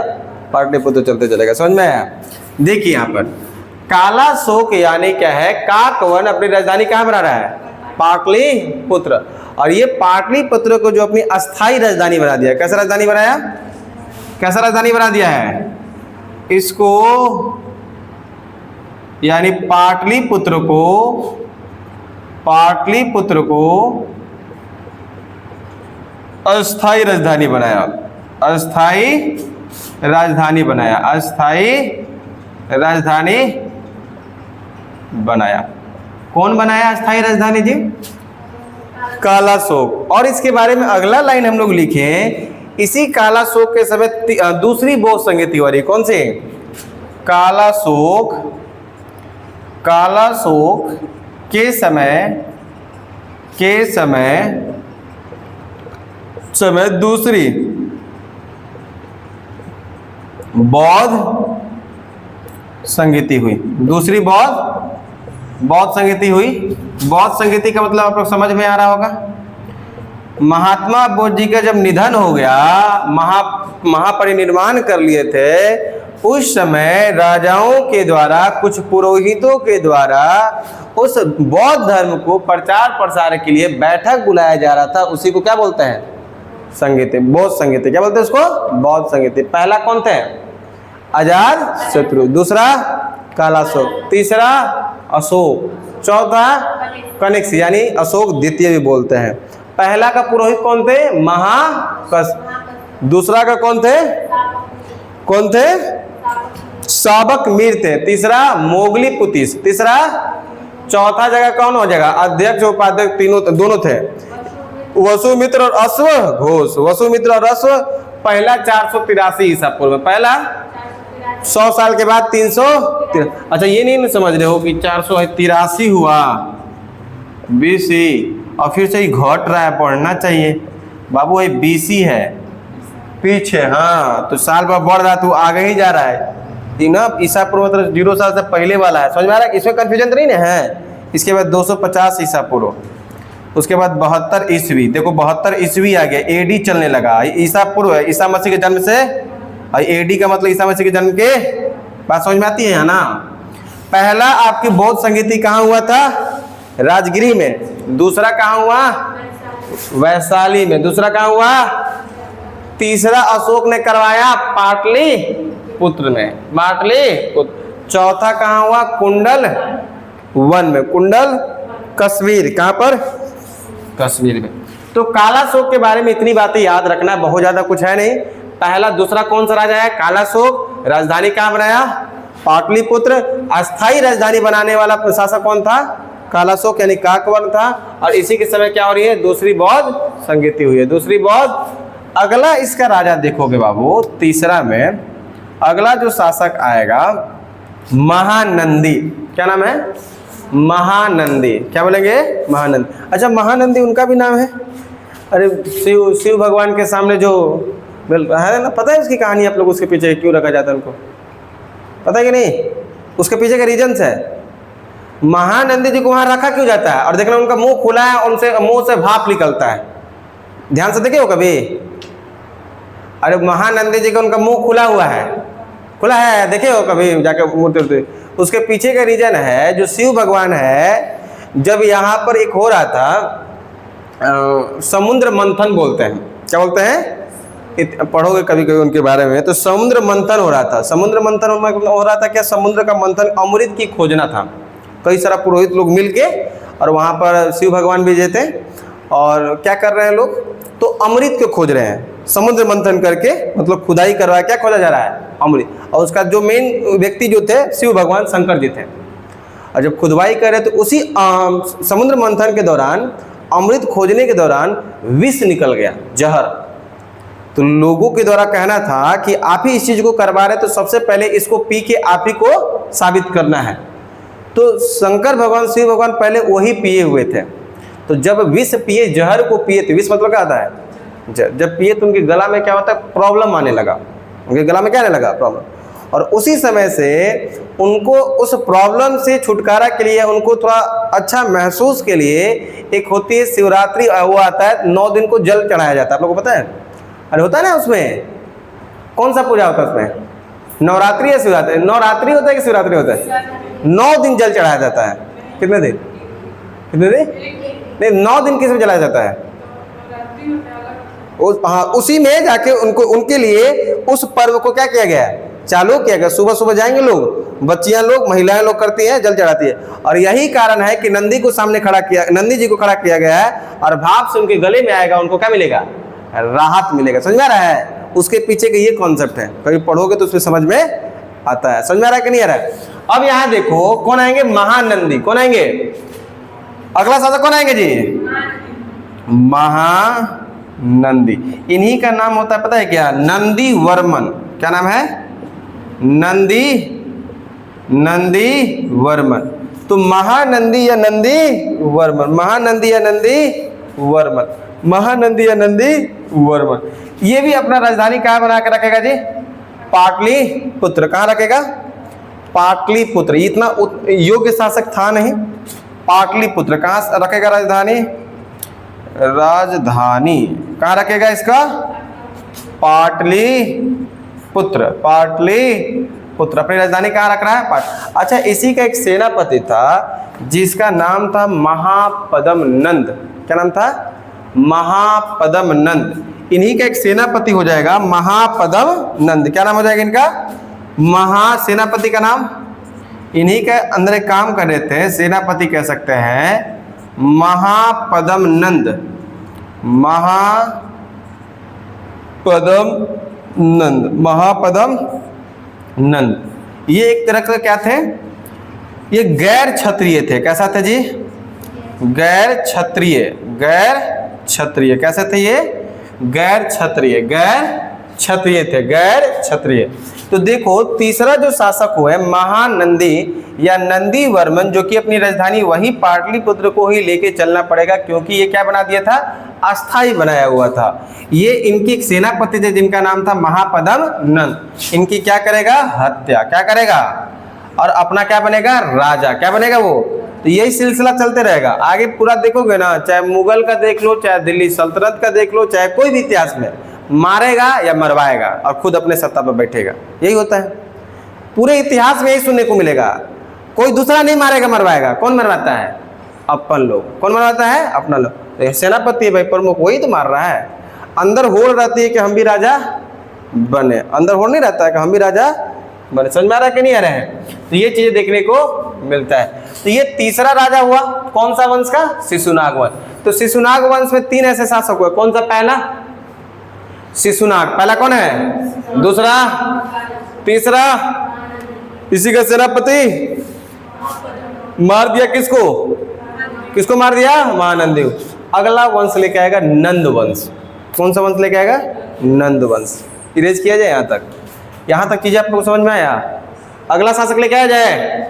पाटलिपुत्र चलते चलेगा। समझ में आया? देखिए यहाँ पर कालाशोक यानी क्या है? काकवर्ण अपनी राजधानी कहाँ बना रहा है? पाटलिपुत्र। और ये पाटलिपुत्र को जो अपनी अस्थाई राजधानी बना दिया। कैसा राजधानी बनाया? कैसा राजधानी बना दिया है इसको? यानी पाटलिपुत्र को अस्थाई राजधानी बनाया। अस्थाई राजधानी बनाया। अस्थाई राजधानी बनाया। कौन बनाया अस्थाई राजधानी जी? कालाशोक। और इसके बारे में अगला लाइन हम लोग लिखे, इसी कालाशोक के समय दूसरी बौद्ध संगीति हो रही। कौन सी? कालाशोक के समय दूसरी बौद्ध संगीति हुई। दूसरी बौद्ध संगीति हुई। बौद्ध संगीति का मतलब आप लोग समझ में आ रहा होगा। महात्मा बुद्ध जी का जब निधन हो गया, महापरिनिर्वाण कर लिए थे, उस समय राजाओं के द्वारा, कुछ पुरोहितों के द्वारा उस बौद्ध धर्म को प्रचार प्रसार के लिए बैठक बुलाया जा रहा था। उसी को क्या बोलते हैं? संगीति। बौद्ध संगीति। क्या बोलते हैं उसको? बौद्ध संगीति। पहला कौन थे? अजात शत्रु। दूसरा कालाशोक। तीसरा अशोक। चौथा कनिष्क यानी अशोक द्वितीय भी बोलते हैं। पहला का पुरोहित कौन थे? महाकश। दूसरा का कौन थे? शाबक मीर थे। तीसरा मोगली पुतीस। तीसरा, चौथा जगह कौन हो जाएगा? अध्यक्ष उपाध्यक्ष तीनों दोनों थे। वसुमित्र और अश्व घोष। वसुमित्र और अश्व पहला 483 ईसा पूर्व में। पहला 100 साल के बाद 300। अच्छा, ये नहीं समझ रहे हो कि 483 हुआ BC और फिर से ही घट रहा है, पढ़ना चाहिए बाबू। ये BC है पीछे। हाँ, तो साल पर बढ़ रहा है, तो आगे ही जा रहा है। ईसा पूर्व मतलब 0 साल से पहले वाला है। समझ में आ रहा है? इसमें कंफ्यूजन तो नहीं है। इसके बाद 250 ईसा पूर्व, उसके बाद 72 ईस्वी। देखो 72 ईस्वी आ गया, AD चलने लगा। ईसा पूर्व है, ईसा मसीह के जन्म से। और AD का मतलब ईसा मसीह के जन्म के बात समझ में आती है ना? पहला आपकी बौद्ध संगीति कहाँ हुआ था? राजगिरी में। दूसरा कहाँ हुआ? वैशाली में। दूसरा कहाँ हुआ? तीसरा अशोक ने करवाया पाटलिपुत्र में। पाटलिपुत्र। चौथा कहाँ हुआ? कुंडल वन में। कुंडल कश्मीर। कहाँ पर? कश्मीर में। तो कालाशोक के बारे में इतनी बातें याद रखना, बहुत ज्यादा कुछ है नहीं। पहला दूसरा कौन सा राजा है? कालाशोक। राजधानी कहाँ बनाया? पाटलिपुत्र। अस्थाई राजधानी बनाने वाला प्रशासक कौन था? कालाशोक यानी काकवर्ण था। और इसी के समय क्या हो रही है? दूसरी बौद्ध संगीति हुई है, दूसरी बौद्ध। अगला इसका राजा देखोगे बाबू, तीसरा में अगला जो शासक आएगा महानंदी। क्या नाम है? महानंदी। क्या बोलेंगे? महानंदी। अच्छा, महानंदी उनका भी नाम है? अरे शिव भगवान के सामने जो है ना, पता है उसकी कहानी आप लोग? उसके पीछे क्यों रखा जाता है उनको, पता है कि नहीं? उसके पीछे का रीजंस है। महानंदी जी को वहां रखा क्यों जाता है? और देखना उनका मुंह खुला है, उनसे मुंह से भाप निकलता है। ध्यान से देखे हो कभी? अरे महानंदी जी का उनका मुंह खुला हुआ है, खुला है, देखे हो कभी जाके मूर्ति? उसके पीछे का रीजन है, जो शिव भगवान है, जब यहाँ पर एक हो रहा था समुद्र मंथन बोलते हैं। क्या बोलते हैं? पढ़ोगे कभी कभी उनके बारे में, तो समुद्र मंथन हो रहा था। समुद्र मंथन हो रहा था क्या? समुद्र का मंथन, अमृत की खोजना था। कई सारा पुरोहित लोग मिलके, और वहाँ पर शिव भगवान भी थे, और क्या कर रहे हैं लोग? तो अमृत को खोज रहे हैं, समुद्र मंथन करके, मतलब खुदाई करवा। क्या खोजा जा रहा है? अमृत। और उसका जो मेन व्यक्ति जो थे, शिव भगवान शंकर जी थे। और जब खुदवाई कर रहे, तो उसी समुद्र मंथन के दौरान, अमृत खोजने के दौरान विष निकल गया, जहर। तो लोगों के द्वारा कहना था कि आप ही इस चीज को करवा रहे, तो सबसे पहले इसको पी के आप ही को साबित करना है। तो शंकर भगवान, शिव भगवान पहले वही पिए हुए थे। तो जब विष पिए, जहर को पिए थे, विष मतलब क्या आता है? जब पिए तो उनके गला में क्या होता है? प्रॉब्लम आने लगा। उनके गला में क्या आने लगा? प्रॉब्लम। और उसी समय से उनको उस प्रॉब्लम से छुटकारा के लिए, उनको थोड़ा अच्छा महसूस के लिए, एक होती है शिवरात्रि, वो आता है 9 दिन को जल चढ़ाया जाता है। आप लोगों को पता है? अरे होता है ना, उसमें कौन सा पूजा होता है? उसमें नवरात्रि या शिवरात्रि? नवरात्रि होता है कि शिवरात्रि होता है? 9 दिन जल चढ़ाया जाता है। कितने दिन? कितने दिन? नहीं, 9 दिन किस में जलाया जाता है? हाँ, उसी में जाके उनको, उनके लिए उस पर्व को क्या किया गया है? चालू किया गया। सुबह सुबह जाएंगे लोग, बच्चियां लोग, महिलाएं लोग करती हैं, जल चढ़ाती है। और यही कारण है कि नंदी को सामने खड़ा किया, नंदी जी को खड़ा किया गया है, और भाप से उनके गले में आएगा, उनको क्या मिलेगा? राहत मिलेगा। समझ में आ रहा है? उसके पीछे का ये कॉन्सेप्ट है। कभी पढ़ोगे तो उसमें समझ में आता है। समझ में आ रहा है कि नहीं आ रहा है? अब यहाँ देखो कौन आएंगे? महानंदी। कौन आएंगे? अगला शासक कौन आएंगे जी? महानंदी। इन्हीं का नाम होता है, पता है क्या? नंदी वर्मन। क्या नाम है? नंदी वर्मन। तो महानंदी या नंदी वर्मन, महानंदी या नंदी वर्मन, महानंदी या नंदी वर्मन। ये भी अपना राजधानी कहाँ बना के रखेगा जी? पाटलिपुत्र। कहाँ रखेगा? पाटलिपुत्र। इतना योग्य शासक था नहीं। पाटलिपुत्र कहाँ रखेगा राजधानी? राजधानी कहाँ रखेगा इसका? पाटलिपुत्र। पाटलिपुत्र अपनी राजधानी कहाँ रख रहा है? पाट। अच्छा, इसी का एक सेनापति था जिसका नाम था महापद्म नंद। क्या नाम था? महापद्म नंद। इन्हीं का एक सेनापति हो जाएगा महापद्म नंद। क्या नाम हो जाएगा इनका? महासेनापति का नाम। इन्हीं के अंदर एक काम कर रहे थे, सेनापति कह सकते हैं, महापद्म नंद। महापद्म नंद, महापद्म नंद। ये एक तरह से क्या थे? ये गैर क्षत्रिय थे। कैसा थे जी? गैर क्षत्रिय। गैर क्षत्रिय कैसे थे ये? गैर क्षत्रिय, गैर क्षत्रिय थे, गैर क्षत्रिय। तो देखो तीसरा जो शासक हुए महानंदी या नंदी वर्मन, जो कि अपनी राजधानी वही पाटलिपुत्र को ही लेके चलना पड़ेगा, क्योंकि ये क्या बना दिया था? अस्थाई बनाया हुआ था। ये इनकी एक सेनापति थे जिनका नाम था महापद्म नंद। इनकी क्या करेगा? हत्या। क्या करेगा? और अपना क्या बनेगा? राजा। क्या बनेगा वो? तो यही सिलसिला चलते रहेगा आगे। पूरा देखोगे ना, चाहे मुगल का देख लो, चाहे दिल्ली सल्तनत का देख लो, चाहे कोई भी इतिहास में, मारेगा या मरवाएगा और खुद अपने सत्ता पर बैठेगा। यही होता है पूरे इतिहास में, यही सुनने को मिलेगा। कोई दूसरा नहीं मारेगा मरवाएगा। कौन मरवाता है? अपन लोग। कौन मरवाता है? अपना लोग। तो सेनापति है भाई, प्रमुख, वही तो मार रहा है। अंदर होड़ रहती है कि हम भी राजा बने, अंदर होड़ नहीं रहता है कि हम भी राजा बने। समझ में आ रहा है कि नहीं आ रहा है? तो ये चीजें देखने को मिलता है। तो ये तीसरा राजा हुआ कौन सा वंश का? शिशुनाग वंश। तो शिशुनाग वंश में 3 ऐसे शासक हुए। कौन सा? पहला शिशुनाग। पहला कौन है? दूसरा? तीसरा? इसी का सेनापति मार दिया किसको? किसको मार दिया? महानंदी। अगला वंश लेके आएगा नंद वंश। कौन सा वंश लेके आएगा? नंद वंश। इरेज किया जाए यहां तक चीजें आपको समझ में आया? अगला शासक लेके आया जाए।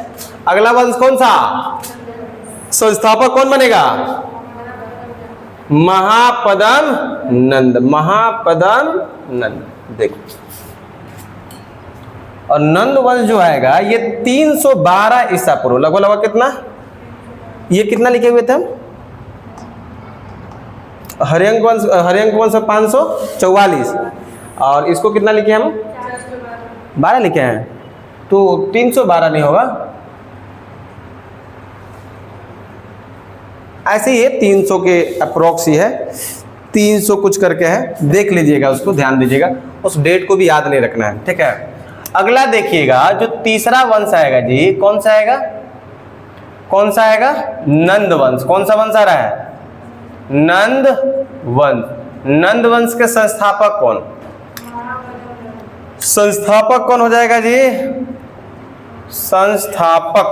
अगला वंश कौन सा? संस्थापक कौन बनेगा? महापद्म नंद। महापद्म नंद। देखो, और नंद वंश जो आएगा ये 312 ईसा पूर्व, लगभग लगभग कितना, ये कितना लिखे हुए थे हम? हरियंक वंश 544, और इसको कितना लिखे हम? 12 लिखे हैं, तो 312 नहीं होगा, ऐसे ही 300 के अप्रोक्स ही है, 300 कुछ करके है, देख लीजिएगा, उसको ध्यान दीजिएगा, उस डेट को भी याद नहीं रखना है, ठीक है। अगला देखिएगा, जो तीसरा वंश आएगा जी, कौन सा आएगा? कौन सा आएगा? नंद वंश। कौन सा वंश आ रहा है? नंद वंश। नंद वंश के संस्थापक कौन? संस्थापक कौन हो जाएगा जी? संस्थापक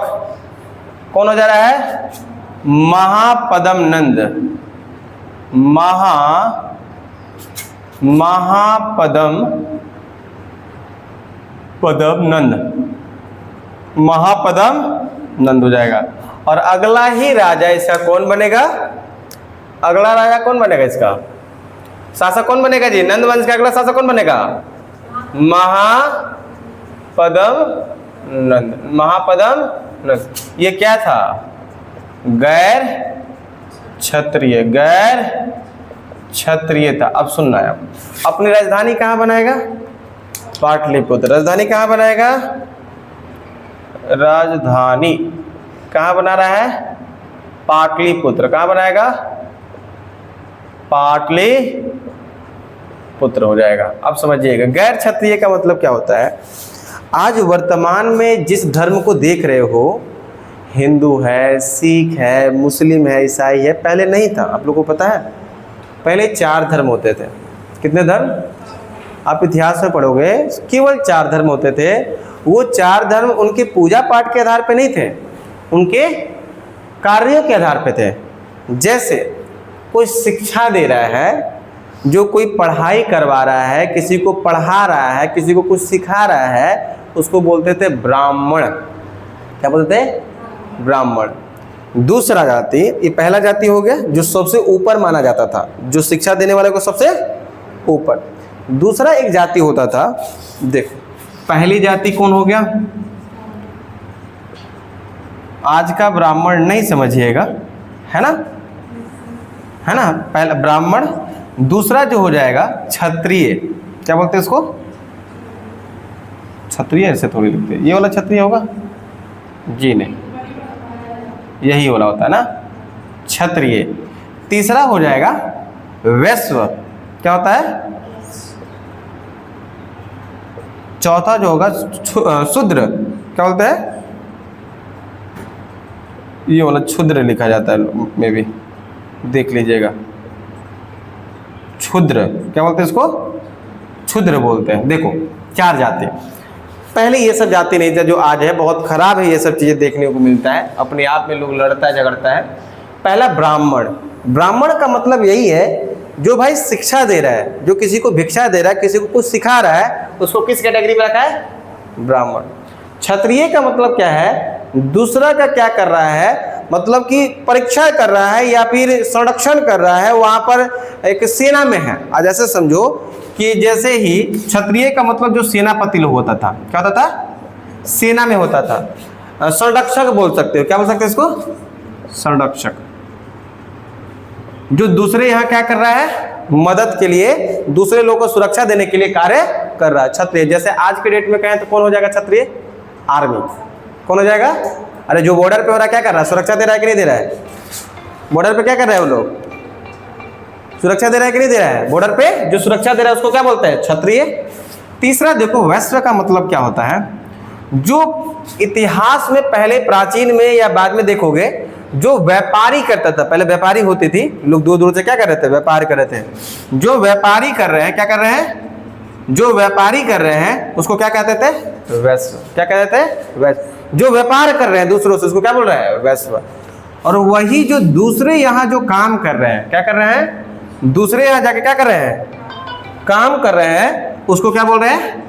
कौन हो जा रहा है? महापद्म नंद। महापद्म नंद हो जाएगा। और अगला ही राजा इसका कौन बनेगा? अगला राजा कौन बनेगा? इसका शासक कौन बनेगा जी? नंद वंश का अगला शासक कौन बनेगा? महापद्म नंद। महापद्म नंद। ये क्या था? गैर क्षत्रिय था। अब सुनना है, अपनी राजधानी कहाँ बनाएगा? पाटलिपुत्र। राजधानी कहाँ बनाएगा? राजधानी कहाँ बना रहा है? पाटलिपुत्र। कहाँ बनाएगा? पाटलिपुत्र हो जाएगा। अब समझिएगा, गैर क्षत्रिय का मतलब क्या होता है? आज वर्तमान में जिस धर्म को देख रहे हो, हिंदू है, सिख है, मुस्लिम है, ईसाई है, पहले नहीं था। आप लोगों को पता है, पहले 4 धर्म होते थे। कितने धर्म? आप इतिहास में पढ़ोगे, केवल 4 धर्म होते थे। वो 4 धर्म उनके पूजा पाठ के आधार पे नहीं थे, उनके कार्यों के आधार पे थे। जैसे कोई शिक्षा दे रहा है, जो कोई पढ़ाई करवा रहा है, किसी को पढ़ा रहा है, किसी को कुछ सिखा रहा है, उसको बोलते थे ब्राह्मण। क्या बोलते थे? ब्राह्मण। दूसरा जाति, ये पहला जाति हो गया जो सबसे ऊपर माना जाता था, जो शिक्षा देने वाले को सबसे ऊपर। दूसरा एक जाति होता था, देखो, पहली जाति कौन हो गया? आज का ब्राह्मण नहीं समझिएगा, है ना, है ना, पहला ब्राह्मण। दूसरा जो हो जाएगा क्षत्रिय। क्या बोलते हैं इसको? क्षत्रिय ऐसे थोड़ी लिखते हैं, ये वाला क्षत्रिय होगा जी? नहीं, यही वाला होता है ना, क्षत्रिय। तीसरा हो जाएगा वैश्य। क्या होता है? चौथा जो होगा शूद्र। क्या बोलते हैं? ये वाला क्षुद्र लिखा जाता है, में भी देख लीजिएगा, क्षुद्र। क्या बोलते हैं इसको? क्षुद्र बोलते हैं। देखो, 4 जाति। पहले ये सब जाति नहीं था जो आज है, बहुत खराब है, ये सब चीज़ें देखने को मिलता है, अपने आप में लोग लड़ता है, झगड़ता है। पहला ब्राह्मण। ब्राह्मण का मतलब यही है जो भाई शिक्षा दे रहा है, जो किसी को भिक्षा दे रहा है, किसी को कुछ सिखा रहा है, उसको किस कैटेगरी में रखा है? ब्राह्मण। क्षत्रिय का मतलब क्या है? दूसरा का क्या कर रहा है? मतलब कि परीक्षा कर रहा है या फिर संरक्षण कर रहा है, वहाँ पर एक सेना में है। आज ऐसे समझो कि जैसे ही क्षत्रिय का मतलब जो सेनापति लोग होता था, क्या होता था? सेना में होता था। संरक्षक बोल सकते हो। क्या बोल सकते हो इसको? संरक्षक। जो दूसरे यहाँ क्या कर रहा है? मदद के लिए, दूसरे लोगों को सुरक्षा देने के लिए कार्य कर रहा है, क्षत्रिय। जैसे आज के डेट में कहें तो कौन हो जाएगा क्षत्रिय? आर्मी। कौन हो जाएगा? अरे जो बॉर्डर पे हो रहा है, क्या कर रहा है? सुरक्षा दे रहा है कि नहीं दे रहा है? बॉर्डर पे क्या कर रहे हैं वो लोग? सुरक्षा दे रहा है कि नहीं दे रहा है? बॉर्डर पे जो सुरक्षा दे रहा है उसको क्या बोलते हैं? क्षत्रिय। तीसरा देखो, वैश्य का मतलब क्या होता है? जो इतिहास में पहले प्राचीन में या बाद में देखोगे, जो व्यापारी करता था, पहले व्यापारी होती थी, लोग दूर दूर से क्या कर रहे थे? व्यापार कर रहे थे। जो व्यापारी कर रहे हैं, क्या कर रहे हैं? जो व्यापारी कर रहे हैं उसको क्या कहते थे? वैश्य। क्या कह देते हैं? वैश्य। जो व्यापार कर रहे हैं दूसरों से उसको क्या बोल रहे हैं? वैश्य। और वही जो दूसरे यहाँ जो काम कर रहे हैं, क्या कर रहे हैं? दूसरे यहाँ जाके क्या कर रहे हैं? काम कर रहे हैं, उसको क्या बोल रहे हैं?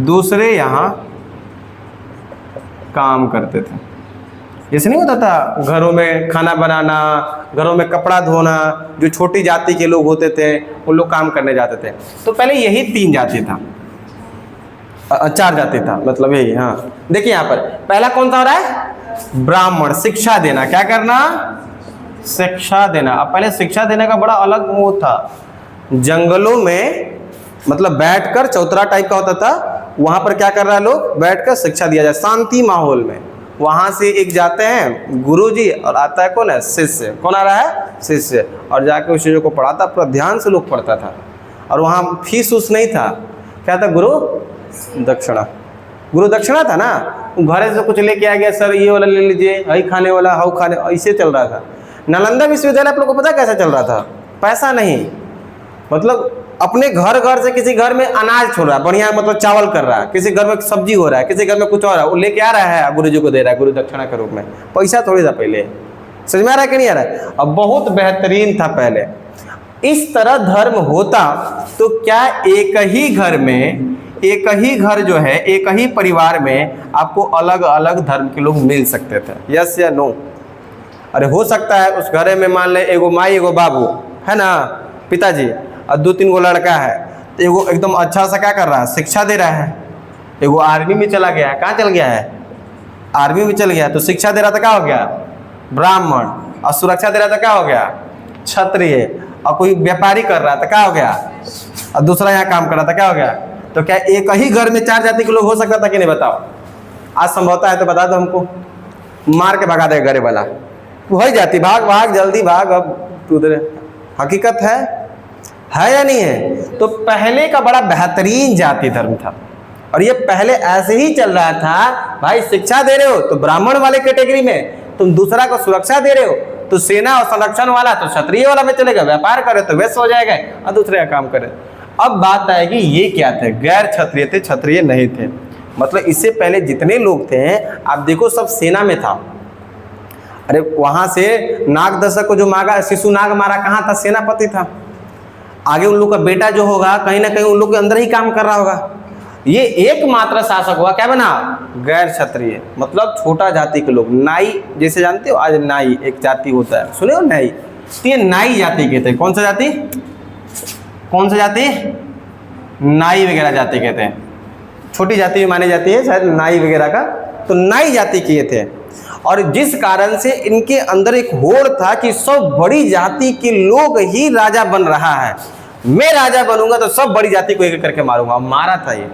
दूसरे यहाँ काम करते थे। जैसे नहीं होता था घरों में खाना बनाना, घरों में कपड़ा धोना, जो छोटी जाति के लोग होते थे वो लोग काम करने जाते थे। तो पहले यही 3 जाति था, 4 जाति था, मतलब यही। हाँ देखिए यहाँ पर पहला कौन सा हो रहा है? ब्राह्मण। शिक्षा देना, क्या करना? शिक्षा देना। अब पहले शिक्षा देने का बड़ा अलग वो था, जंगलों में मतलब बैठकर, चौतरा टाइप का होता था, वहां पर क्या कर रहा है? लोग बैठकर शिक्षा दिया जाए शांति माहौल में। वहां से एक जाते हैं गुरुजी और आता है कौन है? शिष्य। कौन आ रहा है? शिष्य। और जाके उस चीजों को पढ़ाता, पूरा ध्यान से लोग पढ़ता था। और वहां फीस उस नहीं था, क्या था? गुरु दक्षिणा। गुरु दक्षिणा था ना, घर से कुछ लेके आ गया, सर ये वाला ले लीजिए, हई खाने वाला, हाउ खाने, ऐसे चल रहा था। नालंदा विश्वविद्यालय आप लोग को पता कैसे चल रहा था? पैसा नहीं, मतलब अपने घर से किसी घर में अनाज छोड़ रहा है बढ़िया, मतलब चावल कर रहा है, किसी घर में सब्जी हो रहा है, किसी घर में कुछ और है, वो लेके आ रहा है, गुरु जी को दे रहा है गुरु दक्षिणा के रूप में। पैसा थोड़ी था पहले, समझ में आ रहा है कि नहीं आ रहा है? अब बहुत बेहतरीन था पहले। इस तरह धर्म होता तो क्या एक ही घर में, एक ही घर जो है, एक ही परिवार में आपको अलग अलग धर्म के लोग मिल सकते थे? यस या नो? अरे हो सकता है उस घर में मान ले एगो माई एगो बाबू है ना, पिताजी, और 2-3 गो लड़का है, तो एगो एकदम अच्छा सा क्या कर रहा है? शिक्षा दे रहा है। एगो आर्मी में चला गया है, कहाँ चल गया है? आर्मी में चल गया, तो शिक्षा दे रहा था, क्या हो गया? ब्राह्मण। और सुरक्षा दे रहा था, क्या हो गया? क्षत्रिय। और कोई व्यापारी कर रहा था, क्या हो गया? और दूसरा यहाँ काम कर रहा था, क्या हो गया? तो क्या एक ही घर में 4 जाति के लोग हो सकता था कि नहीं? बताओ। आज संभवता है तो बता दो हमको, मार के भगा देगा घरे वाला, वही जाति, भाग भाग जल्दी भाग, अब उधर। हकीकत है या नहीं है? तो पहले का बड़ा बेहतरीन जाति धर्म था, और ये पहले ऐसे ही चल रहा था। भाई शिक्षा दे रहे हो तो ब्राह्मण वाले कैटेगरी में, तुम दूसरा को सुरक्षा दे रहे हो तो सेना और संरक्षण वाला तो क्षत्रिय वाला में चलेगा, व्यापार करे तो वैश्य हो जाएगा, और दूसरे का काम करे। अब बात आएगी ये क्या थे? गैर क्षत्रिय थे, क्षत्रिय नहीं थे। मतलब इससे पहले जितने लोग थे आप देखो सब सेना में था। अरे वहां से नाग दशक को जो मारा, शिशु नाग मारा, कहाँ था? सेनापति था। आगे उन लोग का बेटा जो होगा कहीं ना कहीं उन लोग के अंदर ही काम कर रहा होगा। ये एकमात्र शासक हुआ, क्या बना? गैर क्षत्रिय, मतलब छोटा जाति के लोग। नाई जैसे जानते हो, आज नाई एक जाति होता है, सुने हो नाई? तो ये नाई जाति कहते हैं। कौन सा जाति? कौन सा जाति? नाई वगैरह जाति कहते हैं। छोटी जाति भी मानी जाती है शायद नाई वगैरह का, तो नाई जाति किए थे। और जिस कारण से इनके अंदर एक होड़ था कि सब बड़ी जाति के लोग ही राजा बन रहा है, मैं राजा बनूंगा तो सब बड़ी जाति को एक करके मारूंगा। मारा था ये,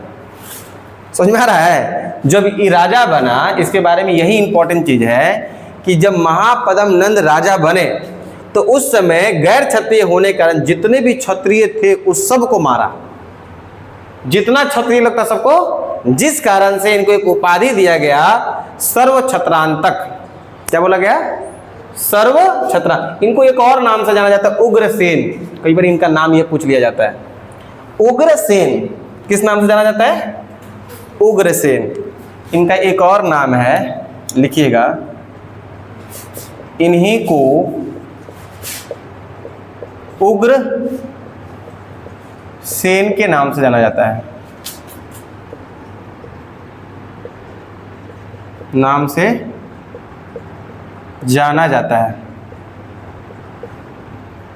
समझ में आ रहा है? जब ये राजा बना, इसके बारे में यही इंपॉर्टेंट चीज है कि जब महापद्म नंद राजा बने तो उस समय गैर क्षत्रिय होने के कारण जितने भी क्षत्रिय थे उस सबको मारा, जितना क्षत्रिय लोग था सबको। जिस कारण से इनको एक उपाधि दिया गया, सर्व क्षत्रांतक। क्या बोला गया? सर्व क्षत्रा। इनको एक और नाम से जाना जाता है, उग्रसेन। कई बार इनका नाम ये पूछ लिया जाता है, उग्रसेन। किस नाम से जाना जाता है? उग्रसेन। इनका एक और नाम है, लिखिएगा, इन्हीं को उग्र सेन के नाम से जाना जाता है। नाम से जाना जाता है।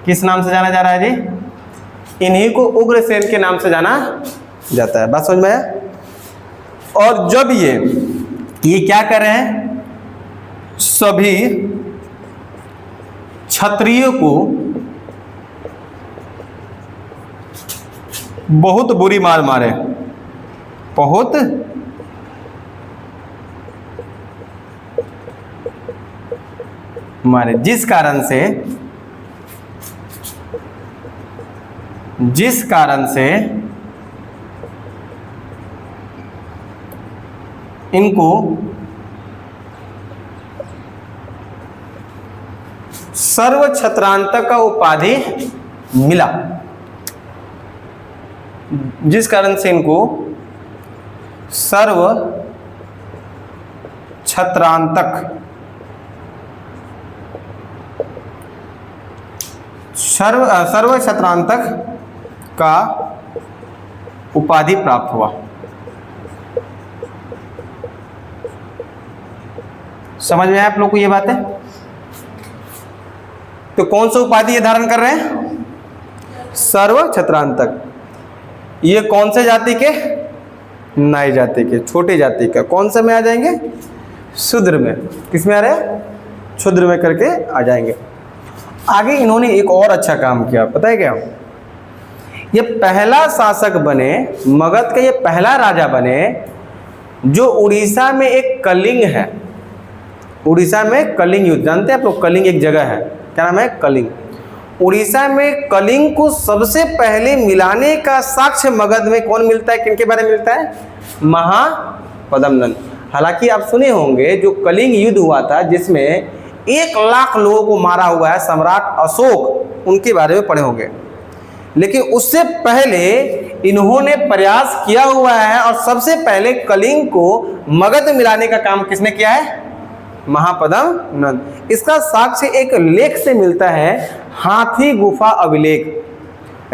किस नाम से जाना जा रहा है जी? इन्हीं को उग्रसेन के नाम से जाना जाता है। बात समझ में आया? और जब ये क्या कर रहे हैं? सभी क्षत्रियों को बहुत बुरी मार मारे, बहुत मारे, जिस कारण से इनको सर्व क्षत्रांतक का उपाधि मिला। जिस कारण से इनको सर्व छत्रांतक, सर्व छत्रांतक का उपाधि प्राप्त हुआ। समझ में आया आप लोग को ये बात है? तो कौन सा उपाधि ये धारण कर रहे हैं? सर्व छत्रांतक। ये कौन से जाति के? नाई जाति के, छोटी जाति का। कौन से में आ जाएंगे? शूद्र में। किस में आ रहे हैं? क्षुद्र में करके आ जाएंगे। आगे इन्होंने एक और अच्छा काम किया, पता है क्या? ये पहला शासक बने, मगध के ये पहला राजा बने जो उड़ीसा में एक कलिंग है। उड़ीसा में कलिंग युद्ध, जानते हैं आप लोग? कलिंग एक जगह है, क्या नाम है? कलिंग। उड़ीसा में कलिंग को सबसे पहले मिलाने का साक्ष्य मगध में कौन मिलता है? किनके बारे में मिलता है? महापद्मनंद। हालांकि आप सुने होंगे जो कलिंग युद्ध हुआ था जिसमें 1 लाख लोगों को मारा हुआ है, सम्राट अशोक, उनके बारे में पढ़े होंगे। लेकिन उससे पहले इन्होंने प्रयास किया हुआ है और सबसे पहले कलिंग को मगध में मिलाने का काम किसने किया है? महापद्मनंद। इसका साक्ष्य एक लेख से मिलता है, हाथी गुफा अभिलेख।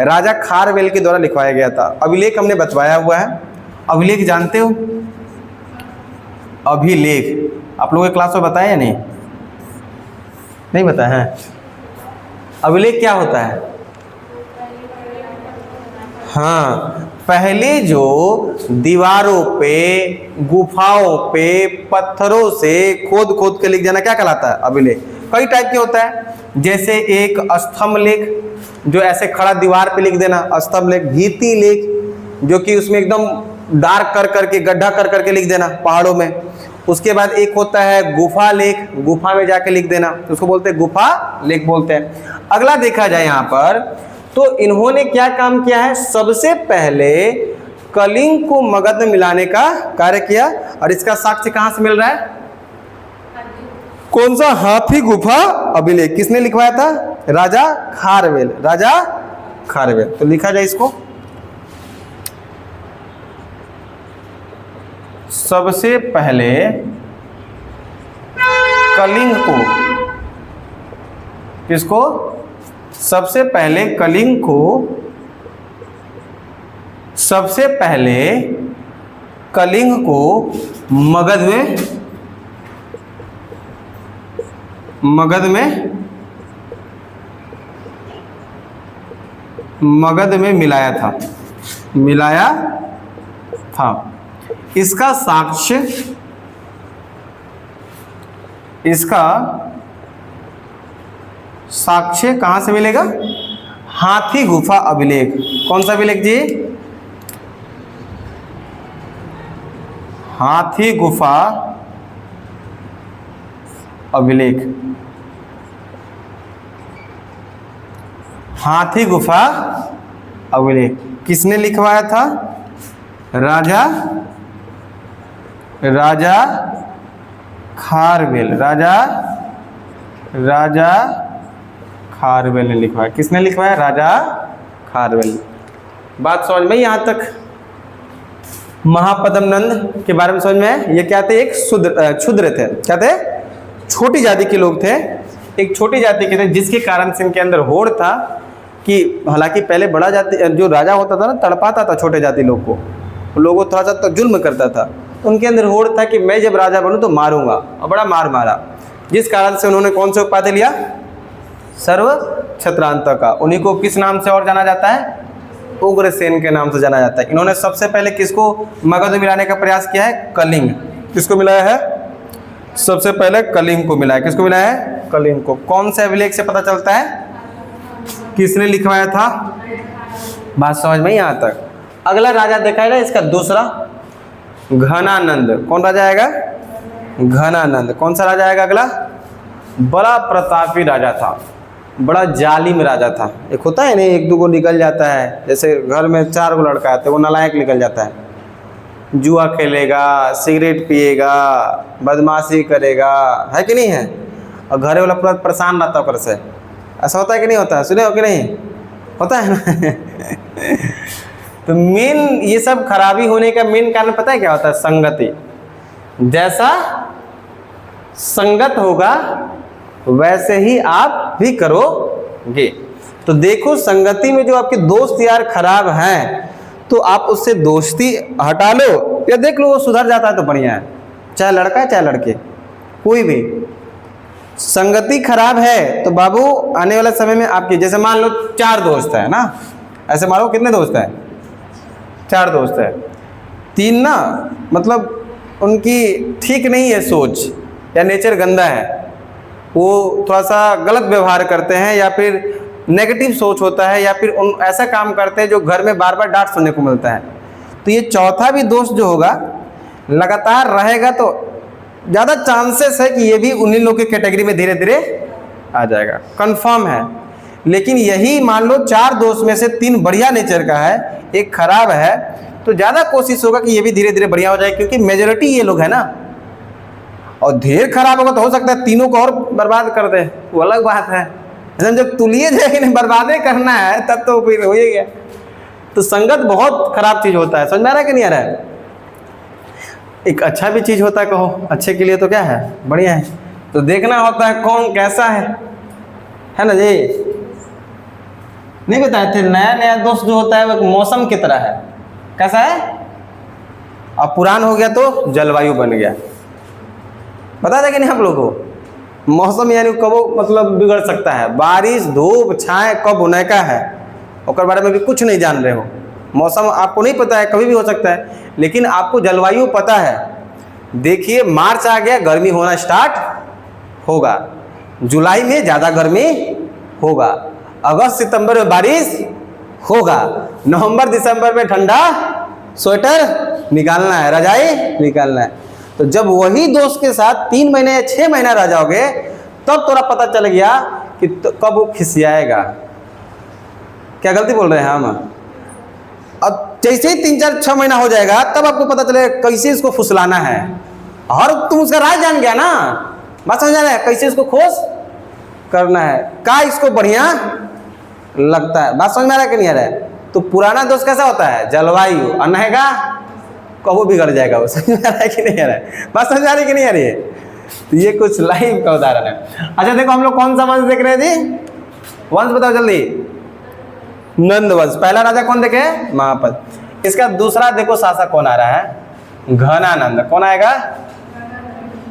राजा खारवेल के द्वारा लिखवाया गया था। अभिलेख हमने बतवाया हुआ है। अभिलेख जानते हो? अभिलेख आप लोगों के क्लास में बताया या नहीं? नहीं बताया है? अभिलेख क्या होता है? हाँ, पहले जो दीवारों पे, गुफाओं पे पत्थरों से खोद खोद के लिख जाना क्या कहलाता है? अभिलेख। कई टाइप के होता है, जैसे एक स्तंभ लेख जो ऐसे खड़ा दीवार पे लिख देना, स्तंभ लेख। भित्ति लेख जो कि उसमें एकदम डार्क कर करके, गड्ढा कर करके लिख देना पहाड़ों में। उसके बाद एक होता है गुफा लेख, गुफा में जाके लिख देना, तो उसको बोलते हैं गुफा लेख बोलते हैं। अगला देखा जाए यहाँ पर तो इन्होंने क्या काम किया है? सबसे पहले कलिंग को मगध में मिलाने का कार्य किया। और इसका साक्ष्य कहां से मिल रहा है? कौन सा? हाथी गुफा अभिलेख। किसने लिखवाया था? राजा खारवेल। राजा खारवेल। तो लिखा जाए इसको, सबसे पहले कलिंग को, किसको? सबसे पहले कलिंग को, सबसे पहले कलिंग को मगध में मिलाया था। इसका साक्ष्य कहां से मिलेगा? हाथी गुफा अभिलेख। कौन सा अभिलेख जी? हाथी गुफा अभिलेख। हाथी गुफा अभिलेख किसने लिखवाया था? राजा खारवेल। राजा खारवेल ने लिखवाया। किसने लिखवाया? राजा खारवेल। बात समझ में? यहाँ तक महापद्मनंद के बारे में समझ में है? ये क्या थे? एक क्षुद्र थे। क्या थे? छोटी जाति के लोग थे। एक छोटी जाति के थे जिसके कारण से इनके अंदर होड़ था कि हालांकि पहले बड़ा जाति जो राजा होता था ना, तड़पाता था छोटे जाति लोग को, लोगों को थोड़ा सा तो जुल्म करता था। तो उनके अंदर होड़ था कि मैं जब राजा बनूं तो मारूंगा, और बड़ा मारा। जिस कारण से उन्होंने कौन सा उपाधि लिया? सर्व छत्रांतक का। उन्हीं को किस नाम से और जाना जाता है? उग्रसेन के नाम से जाना जाता है। इन्होंने सबसे पहले किसको मगध में मिलाने का प्रयास किया है? कलिंग। किसको मिलाया है? सबसे पहले कलिंग को मिलाया। किसको मिलाया है? कलिंग को। कौन से अभिलेख से पता चलता है? किसने लिखवाया था? बात समझ में? यहाँ तक। अगला राजा देखा है ना, इसका दूसरा, घनानंद। कौन राजा आएगा? घनानंद। कौन सा राजा आएगा अगला? बड़ा प्रतापी राजा था, बड़ा जालिम राजा था। एक होता है ना, 1-2 को निकल जाता है, जैसे घर में 4 गो लड़का है तो वो नालायक निकल जाता है, जुआ खेलेगा, सिगरेट पिएगा, बदमाशी करेगा, है कि नहीं है? और घरे वाला पूरा परेशान रहता है से। ऐसा होता है कि नहीं होता है? सुने हो कि नहीं? होता है ना? तो मेन ये सब खराबी होने का मेन कारण पता है क्या होता है? संगति। जैसा संगत होगा वैसे ही आप भी करोगे। तो देखो संगति में जो आपके दोस्त यार खराब हैं तो आप उससे दोस्ती हटा लो या देख लो वो सुधर जाता है तो बढ़िया है, चाहे लड़का है चाहे लड़के, कोई भी। संगति खराब है तो बाबू आने वाले समय में आपके, जैसे मान लो 4 दोस्त है ना, ऐसे मान लो कितने दोस्त हैं? 4 दोस्त है, 3 ना मतलब उनकी ठीक नहीं है सोच या नेचर गंदा है, वो थोड़ा सा गलत व्यवहार करते हैं या फिर नेगेटिव सोच होता है या फिर उन ऐसा काम करते हैं जो घर में बार बार डांट सुनने को मिलता है। तो ये चौथा भी दोस्त जो होगा लगातार रहेगा तो ज़्यादा चांसेस है कि ये भी उन्हीं लोग के कैटेगरी में धीरे धीरे आ जाएगा, कंफर्म है। लेकिन यही मान लो 4 दोस्त में से 3 बढ़िया नेचर का है, एक खराब है, तो ज़्यादा कोशिश होगा कि ये भी धीरे धीरे बढ़िया हो जाए, क्योंकि मेजोरिटी ये लोग है ना। और ढेर खराब होगा तो हो सकता है तीनों को और बर्बाद कर दे, वो अलग बात है। जब तुलिए जाए बर्बादे करना है तब तो फिर हो ही गया। तो संगत बहुत खराब चीज होता है, समझ में आ रहा है कि नहीं आ रहा है? एक अच्छा भी चीज होता है, कहो अच्छे के लिए तो क्या है, बढ़िया है। तो देखना होता है कौन कैसा है ना जी। नहीं बताए थे नया नया दोस्त जो होता है वो मौसम की तरह है, कैसा है? अब पुरान हो गया तो जलवायु बन गया, बता दें कि नहीं आप लोगों को? मौसम यानी कब मतलब बिगड़ सकता है, बारिश धूप छाए कब होने का है और बारे में भी कुछ नहीं जान रहे हो। मौसम आपको नहीं पता है, कभी भी हो सकता है, लेकिन आपको जलवायु पता है। देखिए मार्च आ गया, गर्मी होना स्टार्ट होगा, जुलाई में ज़्यादा गर्मी होगा, अगस्त सितंबर में बारिश होगा, नवंबर दिसंबर में ठंडा, स्वेटर निकालना है, रजाई निकालना है। तो जब वही दोस्त के साथ 3 महीने या 6 महीना रह जाओगे तब थोड़ा पता चल गया कि कब वो खिसियाएगा। क्या गलती बोल रहे हैं हम? अब जैसे ही 3-4-6 महीना हो जाएगा तब आपको पता चलेगा कैसे इसको फुसलाना है, और तुम उसका राज जान गया ना, बात समझ आ रहा है? कैसे इसको खुश करना है, क्या इसको बढ़िया लगता है, बात समझ में आ रहा है कि नहीं आ रहा है? तो पुराना दोस्त कैसा होता है? जलवायु, और नहेगा कहो बिगड़ जाएगा वो। समझ में आ रहा है कि नहीं आ रहा है? बात समझ आ रही कि नहीं आ रही है? तो ये कुछ लाइव का उदाहरण है। अच्छा देखो हम लोग कौन सा वंश देख रहे थे? वंश बताओ जल्दी। नंद वंश। पहला राजा कौन देखे? महापद। इसका दूसरा देखो शासक कौन आ रहा है? घनानंद। कौन आएगा?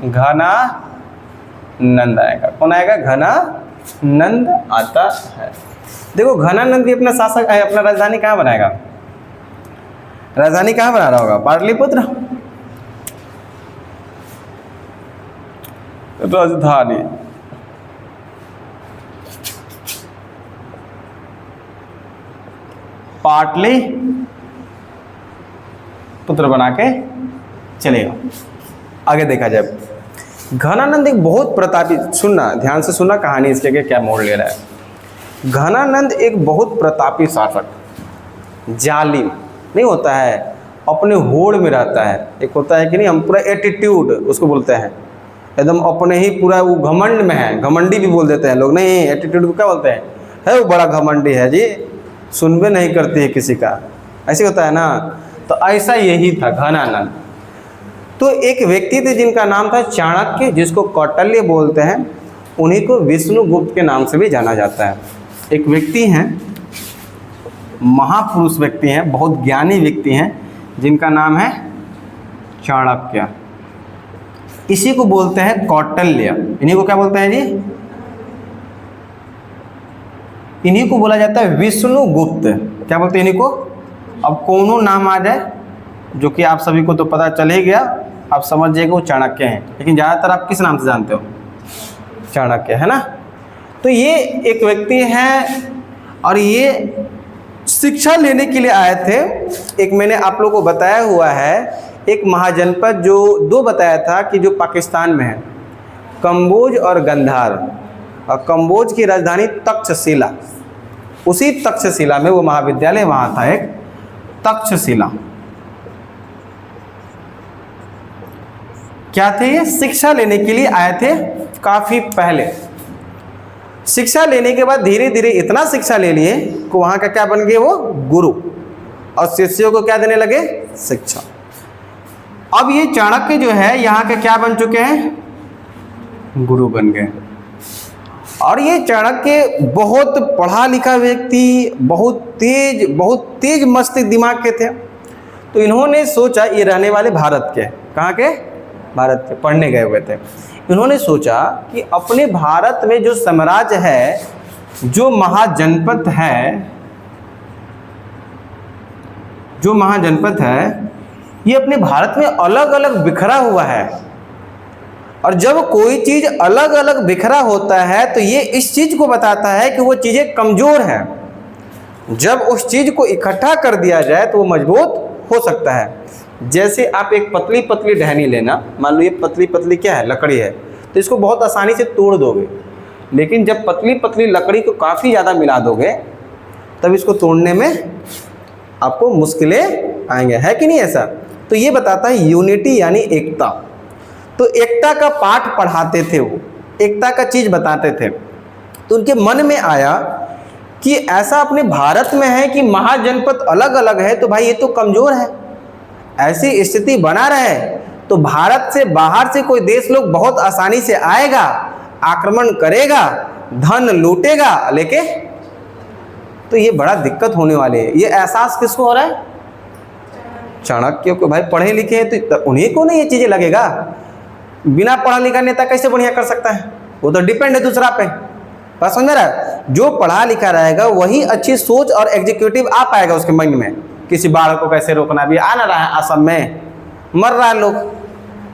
घनानंद आएगा। कौन आएगा? घनानंद आता है। देखो घनानंद भी अपना शासक है, अपना राजधानी कहाँ बनाएगा? राजधानी कहाँ बना रहा होगा? पाटलिपुत्र। राजधानी पाटलिपुत्र बना के चलेगा। आगे देखा जाए, घनानंद एक बहुत प्रतापी, सुनना ध्यान से सुनना कहानी इसके के क्या मोड़ ले रहा है। घनानंद एक बहुत प्रतापी शासक, जालिम नहीं होता है, अपने होड़ में रहता है। एक होता है कि नहीं, हम पूरा एटीट्यूड उसको बोलते हैं, एकदम अपने ही पूरा वो घमंड में है, घमंडी भी बोल देते हैं लोग। नहीं, एटीट्यूड को क्या बोलते हैं? है वो बड़ा घमंडी है जी, सुनबे नहीं करती है किसी का, ऐसे होता है ना। तो ऐसा यही था घनानंद। तो एक व्यक्ति थे जिनका नाम था चाणक्य, जिसको कौटिल्य बोलते हैं, उन्हीं को विष्णुगुप्त के नाम से भी जाना जाता है। एक व्यक्ति हैं, महापुरुष व्यक्ति हैं, बहुत ज्ञानी व्यक्ति हैं, जिनका नाम है चाणक्य। इसी को बोलते हैं कौटिल्य। इन्हीं को क्या बोलते हैं जी? इन्हीं को बोला जाता है विष्णुगुप्त। क्या बोलते हैं इन्हीं को? अब कौनों नाम आ जाए जो कि आप सभी को तो पता चल ही गया, आप समझ जाइएगा वो चाणक्य हैं, लेकिन ज़्यादातर आप किस नाम से जानते हो? चाणक्य, है ना। तो ये एक व्यक्ति हैं और ये शिक्षा लेने के लिए आए थे। एक मैंने आप लोगों को बताया हुआ है, एक महाजनपद जो 2 बताया था कि जो पाकिस्तान में है, कंबोज और गंधार, और कंबोज की राजधानी तक्षशिला, उसी तक्षशिला में वो महाविद्यालय वहाँ था, एक तक्षशिला। क्या थे ये? शिक्षा लेने के लिए आए थे काफ़ी पहले। शिक्षा लेने के बाद धीरे धीरे इतना शिक्षा ले लिए कि वहाँ का क्या बन गए? वो गुरु। और शिष्यों को क्या देने लगे? शिक्षा। अब ये चाणक्य जो है यहाँ के क्या बन चुके हैं? गुरु बन गए। और ये चाणक्य बहुत पढ़ा लिखा व्यक्ति, बहुत तेज मस्तिष्क दिमाग के थे। तो इन्होंने सोचा, ये रहने वाले भारत के, कहाँ के? भारत के, पढ़ने गए हुए थे। इन्होंने सोचा कि अपने भारत में जो साम्राज्य है, जो महाजनपद है, ये अपने भारत में अलग अलग बिखरा हुआ है। और जब कोई चीज़ अलग अलग बिखरा होता है तो ये इस चीज़ को बताता है कि वो चीज़ें कमज़ोर हैं। जब उस चीज़ को इकट्ठा कर दिया जाए तो वो मजबूत हो सकता है। जैसे आप एक पतली पतली टहनी लेना, मान लो ये पतली पतली क्या है? लकड़ी है, तो इसको बहुत आसानी से तोड़ दोगे। लेकिन जब पतली पतली लकड़ी को काफ़ी ज़्यादा मिला दोगे तब इसको तोड़ने में आपको मुश्किलें आएंगे, है कि नहीं ऐसा? तो ये बताता है यूनिटी यानी एकता। तो एकता का पाठ पढ़ाते थे वो, एकता का चीज़ बताते थे। तो उनके मन में आया कि ऐसा अपने भारत में है कि महाजनपद अलग अलग है, तो भाई ये तो कमज़ोर है। ऐसी स्थिति बना रहे तो भारत से बाहर से कोई देश लोग बहुत आसानी से आएगा, आक्रमण करेगा, धन लूटेगा लेके, तो ये बड़ा दिक्कत होने वाली है। ये एहसास किसको हो रहा है? चाणक्य को। भाई पढ़े लिखे हैं तो उन्हीं को नहीं ये चीज़ें लगेगा। बिना पढ़ा लिखा नेता कैसे बढ़िया कर सकता है? वो तो डिपेंड है दूसरा पे। बात समझ रहा है? जो पढ़ा लिखा रहेगा वही अच्छी सोच और एग्जीक्यूटिव आ पाएगा उसके मन में। किसी बाढ़ को कैसे रोकना, भी आ ना रहा है असम में, मर रहा है लोग,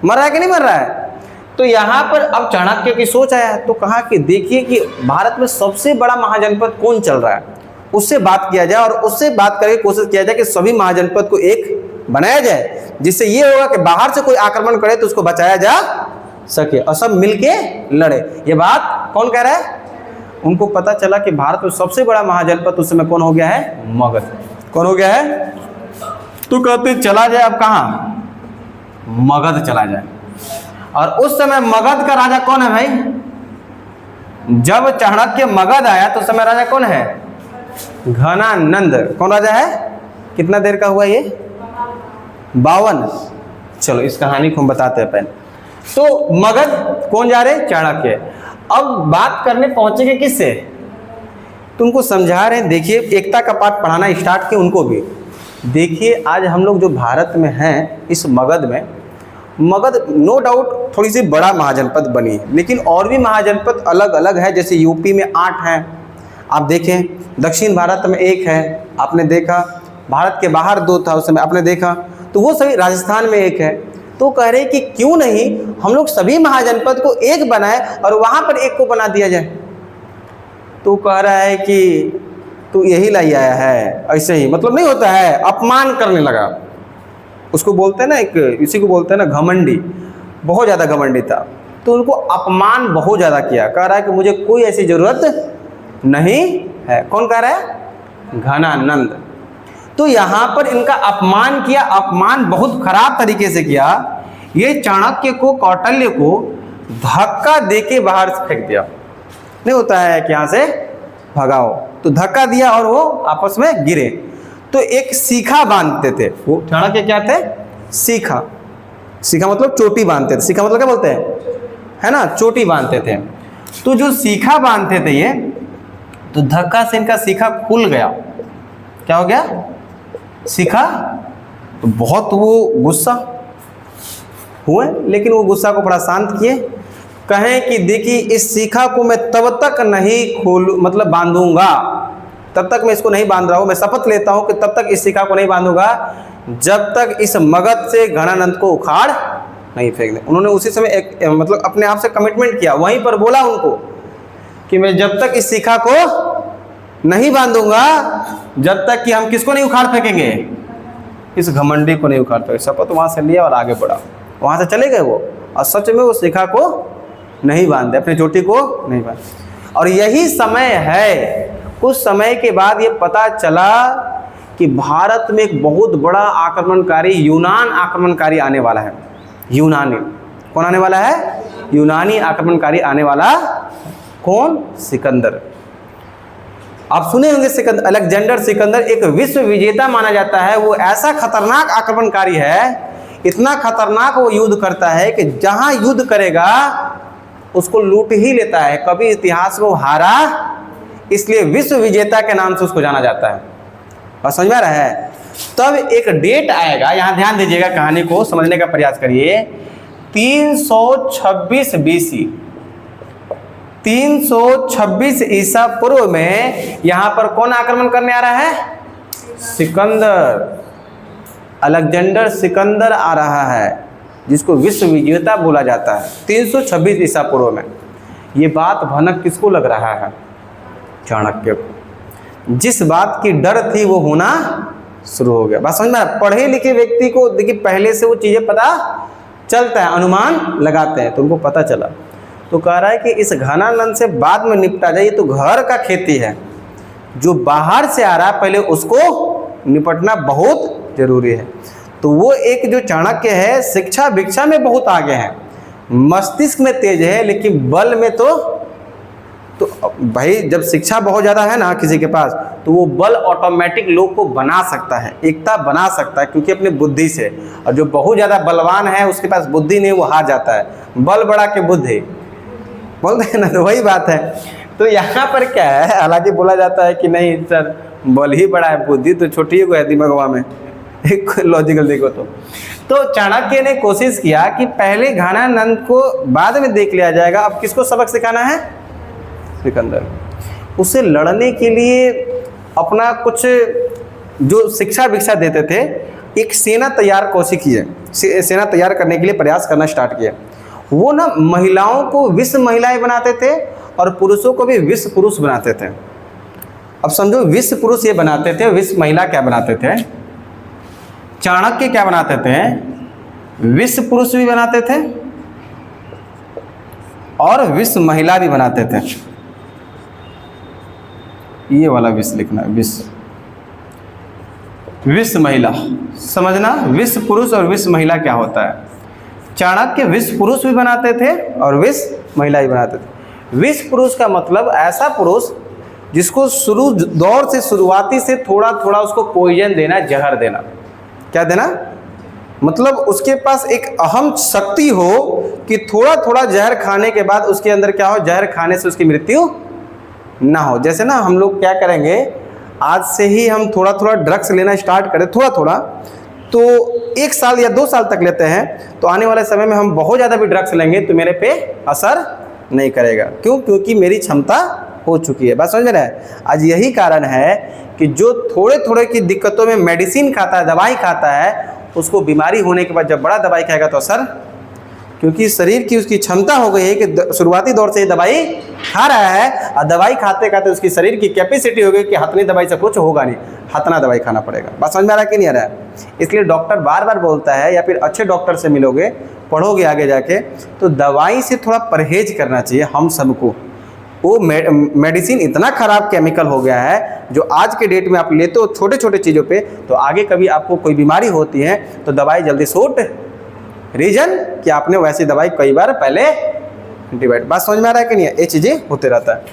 मर रहा है कि नहीं मर रहा है? तो यहाँ पर अब चाणक्य की सोच आया तो कहा कि देखिए कि भारत में सबसे बड़ा महाजनपद कौन चल रहा है, उससे बात किया जाए और उससे बात करके कोशिश किया जाए कि सभी महाजनपद को एक बनाया जाए, जिससे ये होगा कि बाहर से कोई आक्रमण करे तो उसको बचाया जा सके और सब मिलके लड़े। ये बात कौन कह रहा है? उनको पता चला कि भारत में सबसे बड़ा महाजनपद उस समय कौन हो गया है? मगध। कौन हो गया है? तो कहते चला जाए अब कहाँ? मगध चला जाए। और उस समय मगध का राजा कौन है भाई? जब चाणक्य मगध आया तो उस समय राजा कौन है? घनानंद। कौन राजा है? कितना देर का हुआ ये? 52। चलो इस कहानी को हम बताते हैं पहले। तो मगध कौन जा रहे? चाणक्य। अब बात करने पहुंचेंगे किससे? तो उनको समझा रहे हैं, देखिए एकता का पाठ पढ़ाना स्टार्ट किए उनको भी। देखिए आज हम लोग जो भारत में हैं, इस मगध में, मगध नो डाउट थोड़ी सी बड़ा महाजनपद बनी है, लेकिन और भी महाजनपद अलग अलग है। जैसे यूपी में 8 हैं, आप देखें, दक्षिण भारत में 1 है, आपने देखा, भारत के बाहर 2 था उस समय, आपने देखा, तो वो सभी, राजस्थान में 1 है। तो कह रहे कि क्यों नहीं हम लोग सभी महाजनपद को एक बनाए और वहाँ पर एक को बना दिया जाए। तो कह रहा है कि तू यही लाई आया है, ऐसे ही मतलब नहीं होता है, अपमान करने लगा। उसको बोलते हैं ना, एक इसी को बोलते हैं ना घमंडी, बहुत ज़्यादा घमंडी था। तो उनको अपमान बहुत ज़्यादा किया, कह रहा है कि मुझे कोई ऐसी ज़रूरत नहीं है। कौन कह रहा है? घनानंद। तो यहाँ पर इनका अपमान किया, अपमान बहुत खराब तरीके से किया। ये चाणक्य को, कौटिल्य को धक्का देके बाहर से फेंक दिया। नहीं होता है कि यहाँ से भगाओ, तो धक्का दिया और वो आपस में गिरे। तो एक सीखा बांधते थे वो, चाणक्य क्या थे? सीखा। सीखा मतलब चोटी बांधते थे। सीखा मतलब क्या बोलते हैं, है ना, चोटी बांधते थे। तो जो सीखा बांधते थे ये, तो धक्का से इनका सीखा खुल गया। क्या हो गया? सीखा। तो बहुत वो गुस्सा हुए, लेकिन वो गुस्सा को बड़ा शांत किए। कहें कि देखिए इस सीखा को मैं तब तक नहीं मतलब बांधूंगा, तब तक मैं इसको नहीं बांध रहा हूँ, मैं शपथ लेता हूँ कि तब तक इस सीखा को नहीं बांधूंगा जब तक इस मगध से घनानंद को उखाड़ नहीं फेंक दे। उन्होंने उसी समय एक मतलब अपने आप से कमिटमेंट किया, वहीं पर बोला उनको कि मैं जब तक इस सीखा को नहीं बांधूंगा जब तक कि हम किसको नहीं उखाड़ फेंकेंगे, इस घमंडी को नहीं उखाड़ फेंकेंगे। शपथ वहाँ से लिया और आगे बढ़ा, वहाँ से चले गए वो, और सच में वो सीखा को नहीं बांधे, अपनी चोटी को नहीं बांधे। और यही समय है, कुछ समय के बाद ये पता चला कि भारत में एक बहुत बड़ा आक्रमणकारी यूनान आक्रमणकारी आने वाला है। यूनानी कौन आने वाला है? यूनानी आक्रमणकारी आने वाला। कौन? सिकंदर। आप सुने होंगे सिकंदर, अलेक्जेंडर सिकंदर एक विश्व विजेता माना जाता है। वो ऐसा खतरनाक आक्रमणकारी है, इतना खतरनाक वो युद्ध करता है कि जहां युद्ध करेगा उसको लूट ही लेता है, कभी इतिहास में हारा, इसलिए विश्व विजेता के नाम से उसको जाना जाता है। और समझ में आ रहा है? तब एक डेट आएगा, यहां ध्यान दीजिएगा, कहानी को समझने का प्रयास करिए। 326 BC, 326 ईसा पूर्व में यहां पर कौन आक्रमण करने आ रहा है? सिकंदर, अलेक्जेंडर सिकंदर आ रहा है, जिसको विश्व विजेता बोला जाता है 326 ईसा पूर्व में। ये बात भनक किसको लग रहा है? चाणक्य को। जिस बात की डर थी वो होना शुरू हो गया। बात समझ में? पढ़े लिखे व्यक्ति को देखिए पहले से वो चीजें पता चलता है, अनुमान लगाते हैं, तो उनको पता चला। तो कह रहा है कि इस घनानंद से बाद में निपटा जाए, ये तो घर का खेती है, जो बाहर से आ रहा है पहले उसको निपटना बहुत जरूरी है। तो वो एक जो चाणक्य है, शिक्षा भिक्षा में बहुत आगे है, मस्तिष्क में तेज है, लेकिन बल में तो भाई जब शिक्षा बहुत ज़्यादा है ना किसी के पास, तो वो बल ऑटोमेटिक लोग को बना सकता है, एकता बना सकता है, क्योंकि अपनी बुद्धि से। और जो बहुत ज़्यादा बलवान है उसके पास बुद्धि नहीं, वो हार जाता है। बल बढ़ा के बुद्धि बोलते हैं ना, तो वही बात है। तो यहाँ पर क्या है, हालांकि बोला जाता है कि नहीं सर बल ही बड़ा है, बुद्धि तो छोटी ही को है दिमागवा में, एक लॉजिकल देखो तो चाणक्य ने कोशिश किया कि पहले घनानंद को बाद में देख लिया जाएगा, अब किसको सबक सिखाना है? सिकंदर। उसे लड़ने के लिए अपना कुछ जो शिक्षा भिक्षा देते थे, एक सेना तैयार कोशिश की है, सेना तैयार करने के लिए प्रयास करना स्टार्ट किया। वो ना महिलाओं को विश्व महिलाएं बनाते थे और पुरुषों को भी विश्व पुरुष बनाते थे। अब समझो, विश्व पुरुष ये बनाते थे, विश्व महिला क्या बनाते थे? चाणक्य क्या बनाते थे? विश्व पुरुष भी बनाते थे और विश्व महिला भी बनाते थे। ये वाला विश्व लिखना, विश्व महिला, समझना विश्व पुरुष और विश्व महिला क्या होता है। चाणक्य विश्व पुरुष भी बनाते थे और विश्व महिला भी बनाते थे। विश्व पुरुष का मतलब ऐसा पुरुष जिसको शुरू दौर से, शुरुआती से थोड़ा थोड़ा उसको पॉइजन देना, जहर देना। क्या देना? मतलब उसके पास एक अहम शक्ति हो कि थोड़ा थोड़ा जहर खाने के बाद उसके अंदर क्या हो, जहर खाने से उसकी मृत्यु ना हो। जैसे ना हम लोग क्या करेंगे, आज से ही हम थोड़ा थोड़ा ड्रग्स लेना स्टार्ट करें, थोड़ा थोड़ा, तो 1 साल या 2 साल तक लेते हैं, तो आने वाले समय में हम बहुत ज़्यादा भी ड्रग्स लेंगे तो मेरे पे असर नहीं करेगा। क्यों? क्योंकि मेरी क्षमता हो चुकी है। बात समझ में रहे? आज यही कारण है कि जो थोड़े थोड़े की दिक्कतों में मेडिसिन खाता है, दवाई खाता है, उसको बीमारी होने के बाद जब बड़ा दवाई खाएगा तो असर, क्योंकि शरीर की उसकी क्षमता हो गई है कि शुरुआती दौर से ही दवाई खा रहा है, और दवाई खाते खाते उसकी शरीर की कैपेसिटी हो गई कि हथनी दवाई से कुछ होगा नहीं, हथना दवाई खाना पड़ेगा। बात समझ में आ रहा है कि नहीं आ रहा है? इसलिए डॉक्टर बार बार बोलता है, या फिर अच्छे डॉक्टर से मिलोगे, पढ़ोगे आगे जाके, तो दवाई से थोड़ा परहेज करना चाहिए हम सबको। वो मेडिसिन इतना खराब केमिकल हो गया है, जो आज के डेट में आप लेते हो छोटे छोटे चीज़ों पे, तो आगे कभी आपको कोई बीमारी होती है तो दवाई जल्दी सूट, रीजन कि आपने वैसी दवाई कई बार पहले डिवाइड। बात समझ में आ रहा है कि नहीं? ये चीज़ें होते रहता है।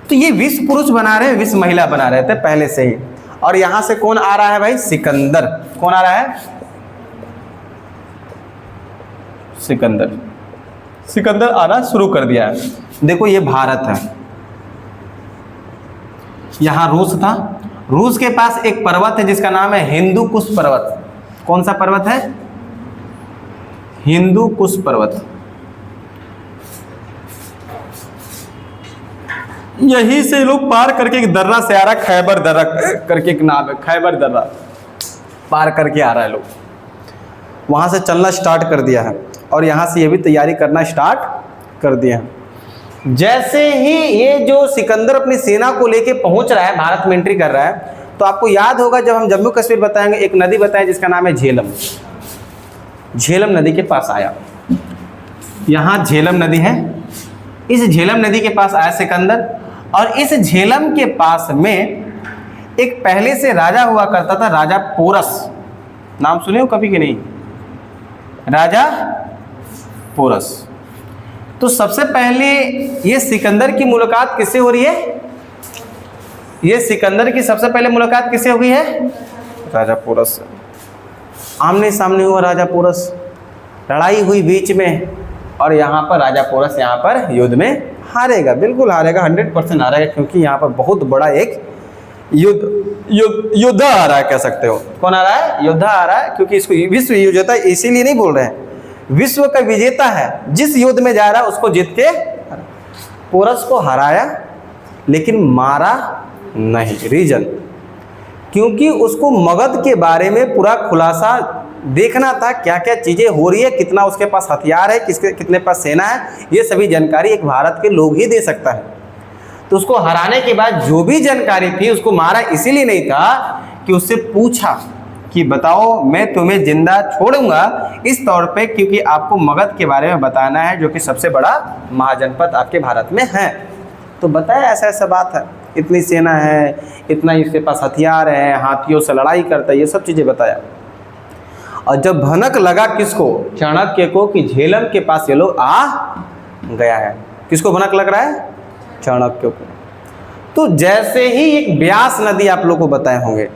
तो ये विश्व पुरुष बना रहे, विश्व महिला बना रहे थे पहले से ही। और यहाँ से कौन आ रहा है भाई? सिकंदर। कौन आ रहा है? सिकंदर। सिकंदर आना शुरू कर दिया है। देखो ये भारत है, यहाँ रूस था, रूस के पास एक पर्वत है जिसका नाम है हिंदू कुश पर्वत। कौन सा पर्वत है? हिंदू कुश पर्वत। यहीं से लोग पार करके एक दर्रा से आ रहा है, खैबर दर्रा करके एक नाम है, खैबर दर्रा पार करके आ रहा है लोग, वहां से चलना स्टार्ट कर दिया है, और यहाँ से ये भी तैयारी करना स्टार्ट कर दिया है। जैसे ही ये जो सिकंदर अपनी सेना को लेके पहुंच रहा है, भारत में एंट्री कर रहा है, तो आपको याद होगा जब हम जम्मू कश्मीर बताएंगे, एक नदी बताएं जिसका नाम है झेलम। झेलम नदी के पास आया, यहाँ झेलम नदी है, इस झेलम नदी के पास आया सिकंदर, और इस झेलम के पास में एक पहले से राजा हुआ करता था, राजा पोरस। नाम सुने हो कभी कि नहीं? राजा पोरस। तो सबसे पहले ये सिकंदर की मुलाकात किससे हो रही है? ये सिकंदर की सबसे पहले मुलाकात किससे हुई है? राजा पोरस से। आमने सामने हुआ राजा पोरस, लड़ाई हुई बीच में, और यहाँ पर राजा पोरस यहाँ पर युद्ध में हारेगा, बिल्कुल हारेगा, 100% हारेगा, क्योंकि यहाँ पर बहुत बड़ा एक योद्धा आ रहा है, कह सकते हो। कौन आ रहा है? योद्धा आ रहा है, क्योंकि इसको विश्व विजेता इसीलिए नहीं बोल रहे हैं, विश्व का विजेता है, जिस युद्ध में जा रहा है उसको जीत के पोरस को हराया, लेकिन मारा नहीं। रीजन, क्योंकि उसको मगध के बारे में पूरा खुलासा देखना था, क्या क्या चीजें हो रही है, कितना उसके पास हथियार है, कितने पास सेना है, ये सभी जानकारी एक भारत के लोग ही दे सकता है। तो उसको हराने के बाद जो भी जानकारी थी, उसको मारा इसीलिए नहीं था कि उससे पूछा कि बताओ मैं तुम्हें जिंदा छोड़ूंगा इस तौर पे, क्योंकि आपको मगध के बारे में बताना है, जो कि सबसे बड़ा महाजनपद आपके भारत में है। तो बताया ऐसा ऐसा बात है, इतनी सेना है, इतना इसके पास हथियार है, हाथियों से लड़ाई करता है, ये सब चीज़ें बताया। और जब भनक लगा किसको? चाणक्य को, कि झेलम के पास ये लोग आ गया है। किसको भनक लग रहा है? चाणक्य को। तो जैसे ही एक ब्यास नदी आप लोग को बताए होंगे,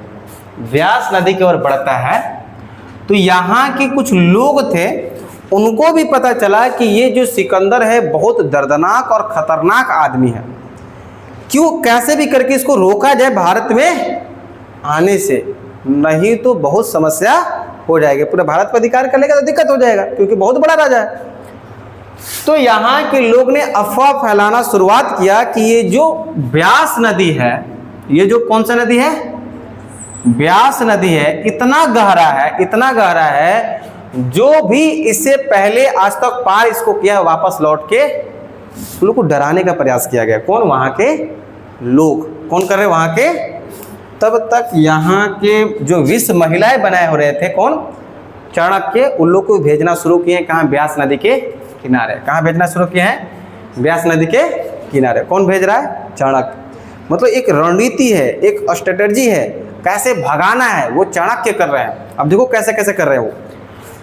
ब्यास नदी की ओर बढ़ता है, तो यहाँ के कुछ लोग थे, उनको भी पता चला कि ये जो सिकंदर है बहुत दर्दनाक और खतरनाक आदमी है, क्यों कैसे भी करके इसको रोका जाए भारत में आने से, नहीं तो बहुत समस्या हो जाएगी, पूरे भारत पर अधिकार कर लेगा तो दिक्कत हो जाएगा, क्योंकि बहुत बड़ा राजा है। तो यहाँ के लोग ने अफवाह फैलाना शुरुआत किया कि ये जो ब्यास नदी है, ये जो कौन सा नदी है? ब्यास नदी है, इतना गहरा है, इतना गहरा है, जो भी इससे पहले आज तक पार इसको किया, वापस लौट के लोग को डराने का प्रयास किया गया। कौन? वहाँ के लोग। कौन कर रहे वहाँ के? तब तक यहाँ के जो 20 महिलाएं बनाए हो रहे थे, कौन? चाणक्य, उन लोग को भेजना शुरू किए। कहाँ? ब्यास नदी के किनारे। कहाँ भेजना शुरू किए हैं? ब्यास नदी के किनारे। कौन भेज रहा है? चाणक्य। मतलब एक रणनीति है, एक स्ट्रेटजी है, कैसे भगाना है वो चाणक्य कर रहे हैं। अब देखो कैसे कैसे कर रहे हो।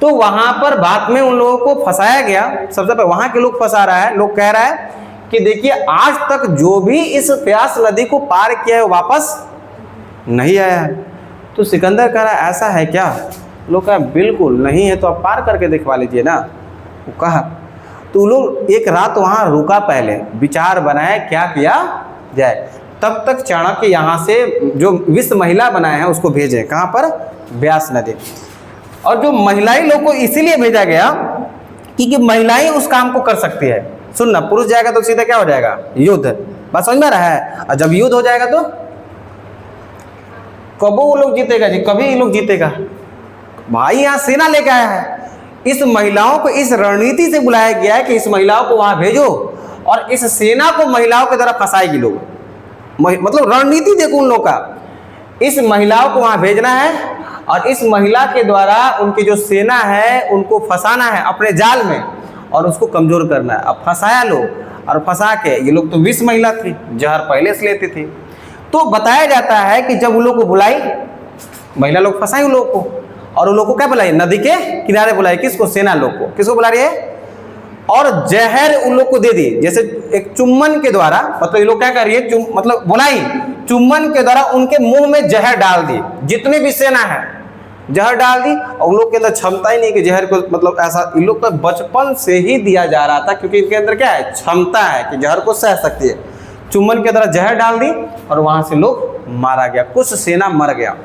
तो वहाँ पर बात में उन लोगों को फंसाया गया। सबसे पहले वहाँ के लोग फंसा रहा है, लोग कह रहा है कि देखिए आज तक जो भी इस ब्यास नदी को पार किया है वापस नहीं आया है। तो सिकंदर कह रहा है ऐसा है क्या? लोग कहा बिल्कुल नहीं है, तो आप पार करके दिखवा लीजिए ना। वो कहा तो लोग एक रात वहाँ रुका, पहले विचार बनाए क्या किया जाए। तब तक चाणक्य यहाँ से जो 20 महिला बनाए हैं उसको भेजे। कहाँ पर? ब्यास नदी। और जो महिलाएं लोग को इसीलिए भेजा गया क्योंकि महिलाएं उस काम को कर सकती है। सुनना, पुरुष जाएगा तो सीधा क्या हो जाएगा? युद्ध। बस समझ में रहा है। और जब युद्ध हो जाएगा तो कब वो लोग जीतेगा जी? कभी ये लोग जीतेगा। भाई यहाँ सेना लेके आया है, इस महिलाओं को इस रणनीति से बुलाया गया है कि इस महिलाओं को वहां भेजो और इस सेना को महिलाओं की तरह फंसाएगी लोग। मतलब रणनीति देखो उन लोग का, इस महिलाओं को वहां भेजना है और इस महिला के द्वारा उनकी जो सेना है उनको फंसाना है अपने जाल में और उसको कमजोर करना है। अब फंसाया लोग और फंसा के, ये लोग तो 20 महिला थी, जहर पहले से लेती थी। तो बताया जाता है कि जब उन लोग को बुलाई, महिला लोग फंसाई उन लोग को, और उन लोग को क्या बुलाई? नदी के किनारे बुलाई। किसको? सेना लोग को। किसको बुला रही है? और जहर उन लोग को दे दी, जैसे एक चुम्बन के द्वारा। मतलब ये लोग क्या कर रही है? मतलब बुलाई, चुम्बन के द्वारा उनके मुंह में जहर डाल दी। जितने भी सेना है जहर डाल दी, और उन लोग के अंदर क्षमता ही नहीं कि जहर को, मतलब ऐसा इन लोग को बचपन से ही दिया जा रहा था, क्योंकि इनके अंदर क्या है? क्षमता है कि जहर को सह सकती है। चुम्बन के द्वारा जहर डाल दी और वहां से लोग मारा गया, कुछ सेना मर गया।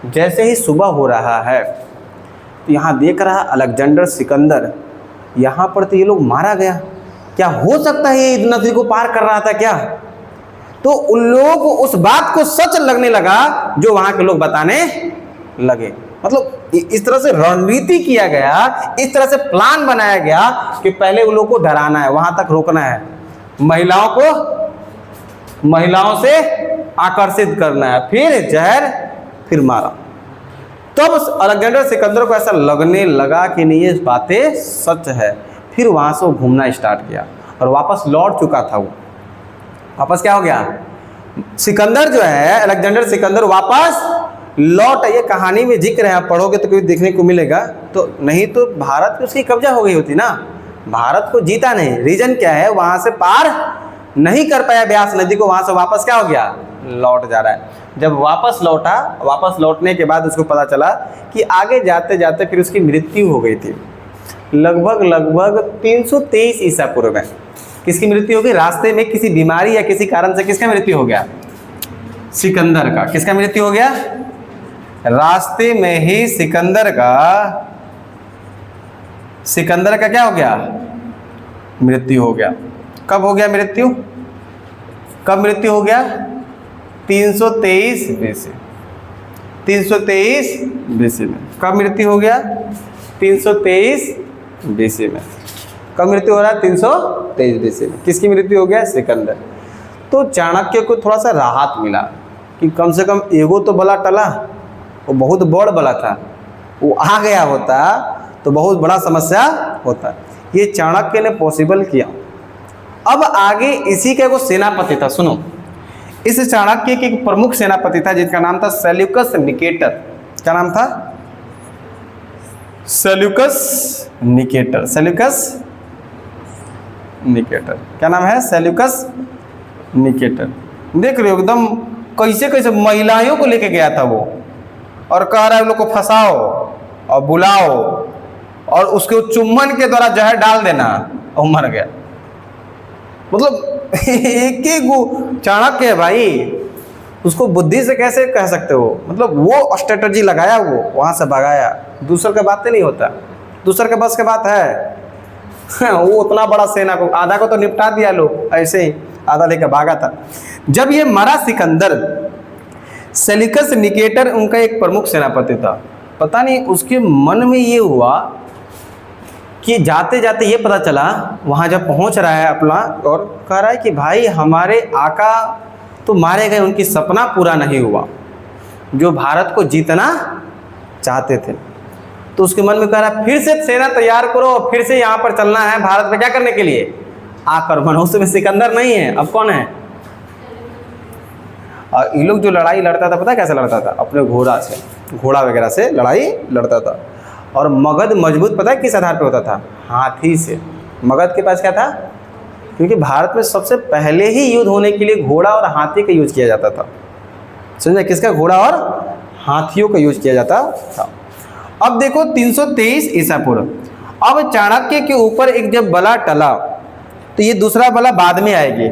जैसे ही सुबह हो रहा है तो यहाँ देख रहा अलेक्जेंडर सिकंदर, यहाँ पर तो ये लोग मारा गया। क्या हो सकता है ये नदी को पार कर रहा था क्या? तो उन लोगों को उस बात को सच लगने लगा जो वहां के लोग बताने लगे। मतलब इस तरह से रणनीति किया गया, इस तरह से प्लान बनाया गया कि पहले उन लोगों को डराना है, वहां तक रोकना है, महिलाओं को महिलाओं से आकर्षित करना है, फिर जहर, फिर मारा। तब अलेक्जेंडर सिकंदर को ऐसा लगने लगा कि नहीं ये बातें सच है। फिर वहां से वो घूमना स्टार्ट किया और वापस लौट चुका था। वो वापस क्या हो गया? सिकंदर जो है, अलेक्जेंडर सिकंदर वापस लौट। ये कहानी में जिक्र है, आप पढ़ोगे तो कभी देखने को मिलेगा। तो नहीं तो भारत पे उसकी कब्जा हो गई होती ना, भारत को जीता नहीं। रीजन क्या है? वहां से पार नहीं कर पाया ब्यास नदी को, वहां से वापस क्या हो गया? लौट जा रहा है। जब वापस लौटा, वापस लौटने के बाद उसको पता चला कि आगे जाते जाते फिर उसकी मृत्यु हो गई थी। लगभग 323 ईसा पूर्व में किसकी मृत्यु हो गई? रास्ते में किसी बीमारी या किसी कारण से किसका मृत्यु हो गया? सिकंदर का। किसका मृत्यु हो गया? रास्ते में ही सिकंदर का क्या हो गया? मृत्यु हो गया। कब हो गया मृत्यु? कब मृत्यु हो गया? 323 बीसी। 323 बीसी में कब मृत्यु हो गया? 323 बीसी में। कब मृत्यु हो रहा है? 323 बीसी में। किसकी मृत्यु हो गया? सिकंदर। तो चाणक्य को थोड़ा सा राहत मिला कि कम से कम एगो तो बला टला, वो बहुत बड़ बला था, वो आ गया होता तो बहुत बड़ा समस्या होता। ये चाणक्य ने पॉसिबल किया। अब आगे इसी का एगो सेनापति था, सुनो, इस चाणक्य के एक प्रमुख सेनापति था जिसका नाम था सेल्यूकस निकेटर। क्या नाम था? Seleucus Nicator. Seleucus Nicator. क्या नाम है? Seleucus Nicator. देख रहे हो एकदम कैसे कैसे महिलाओं को लेके गया था वो, और कह रहा है लोग को फंसाओ और बुलाओ और उसके चुम्बन के द्वारा जहर डाल देना, और मर गया। मतलब एक ही चाणक्य है भाई, उसको बुद्धि से कैसे कह सकते हो? मतलब वो स्ट्रेटजी लगाया, वो वहां से भगाया। दूसर का बात नहीं होता, दूसर के बस के बात है। वो उतना बड़ा सेना को, आधा को तो निपटा दिया लोग ऐसे ही, आधा लेकर भागा था। जब ये मरा सिकंदर, सेल्यूकस निकेटर उनका एक प्रमुख सेनापति था। पता नहीं उसके मन में ये हुआ कि जाते जाते ये पता चला, वहाँ जब पहुँच रहा है अपना, और कह रहा है कि भाई हमारे आका तो मारे गए, उनकी सपना पूरा नहीं हुआ जो भारत को जीतना चाहते थे। तो उसके मन में कह रहा है फिर से सेना तैयार करो, फिर से यहाँ पर चलना है भारत में। क्या करने के लिए? आक्रमण। उसमें सिकंदर नहीं है, अब कौन है? और ये लोग जो लड़ाई लड़ता था, पता है कैसे लड़ता था? अपने घोड़ा से, घोड़ा वगैरह से लड़ाई लड़ता था। और मगध मजबूत पता है किस आधार पे होता था? हाथी से। मगध के पास क्या था? क्योंकि भारत में सबसे पहले ही युद्ध होने के लिए घोड़ा और हाथी का यूज किया जाता था। समझे? किसका? घोड़ा और हाथियों का यूज किया जाता था। अब देखो 323 ईसा पूर्व। अब चाणक्य के ऊपर एक जब बला टला, तो ये दूसरा बला बाद में आएगी,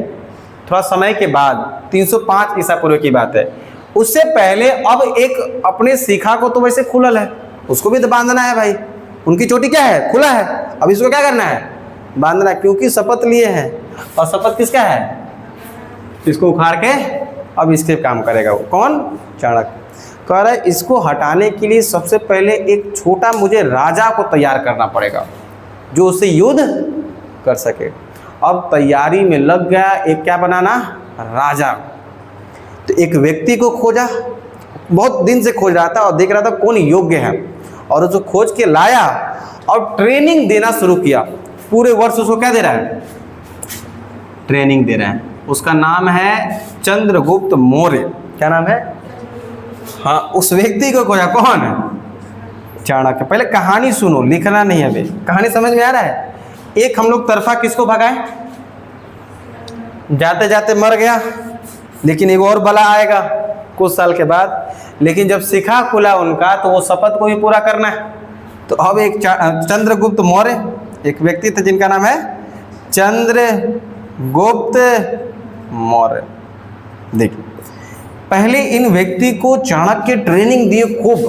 थोड़ा समय के बाद, 305 ईसा पूर्व की बात है। उससे पहले अब एक अपने शिखा को तो वैसे खुलल है, उसको भी तो बांधना है भाई। उनकी चोटी क्या है? खुला है। अब इसको क्या करना है? बांधना, क्योंकि शपथ लिए हैं। और शपथ किसका है? इसको उखाड़ के अब इसके काम करेगा वो। कौन? चाणक्य। कह रहा है इसको हटाने के लिए सबसे पहले एक छोटा मुझे राजा को तैयार करना पड़ेगा जो उससे युद्ध कर सके। अब तैयारी में लग गया, एक क्या बनाना? राजा। तो एक व्यक्ति को खोजा, बहुत दिन से खोज रहा था और देख रहा था कौन योग्य है, और उसको खोज के लाया और ट्रेनिंग देना शुरू किया। पूरे वर्ष उसको क्या दे रहा है? ट्रेनिंग दे रहा है। उसका नाम है चंद्रगुप्त मौर्य। क्या नाम है? हाँ, उस व्यक्ति को खोजा। कौन? चाणक्य। पहले कहानी सुनो, लिखना नहीं है। अभी कहानी समझ में आ रहा है? एक हम लोग तरफा किसको भगाए? जाते जाते मर गया, लेकिन एक और बला आएगा कुछ साल के बाद। लेकिन जब शिखा खुला उनका, तो वो शपथ को भी पूरा करना है। तो अब एक चंद्रगुप्त मौर्य, एक व्यक्ति थे जिनका नाम है चंद्रगुप्त मौर्य। देखिए, पहले इन व्यक्ति को चाणक्य ट्रेनिंग दिए खूब,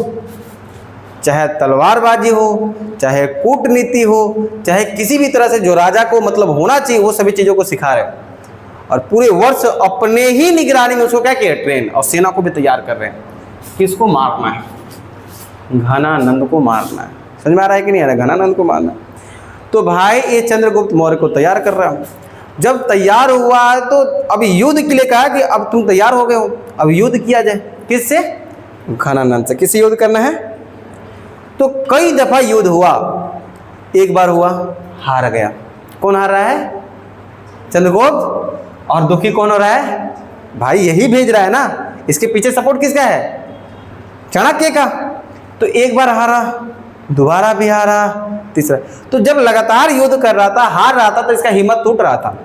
चाहे तलवारबाजी हो, चाहे कूटनीति हो, चाहे किसी भी तरह से जो राजा को मतलब होना चाहिए, वो सभी चीज़ों को सिखा रहे हैं। और पूरे वर्ष अपने ही निगरानी में उसको क्या किया? ट्रेन। और सेना को भी तैयार कर रहे हैं। किसको मारना है? घनानंद को मारना है। समझ में आ रहा है कि नहीं आ रहा? घनानंद को मारना। तो भाई ये चंद्रगुप्त मौर्य को तैयार कर रहा हूँ। जब तैयार हुआ है तो अब युद्ध के लिए कहा कि अब तुम तैयार हो गए हो, अब युद्ध किया जाए। किससे? घनानंद से। किससे युद्ध करना है? तो कई दफा युद्ध हुआ। एक बार हुआ, हार गया। कौन हार रहा है? चंद्रगुप्त। और दुखी कौन हो रहा है? भाई यही भेज रहा है ना, इसके पीछे सपोर्ट किसका है? चाणक्य का। तो एक बार हारा, दोबारा भी हारा, तीसरा। तो जब लगातार युद्ध कर रहा था, हार रहा था, तो इसका हिम्मत टूट रहा था।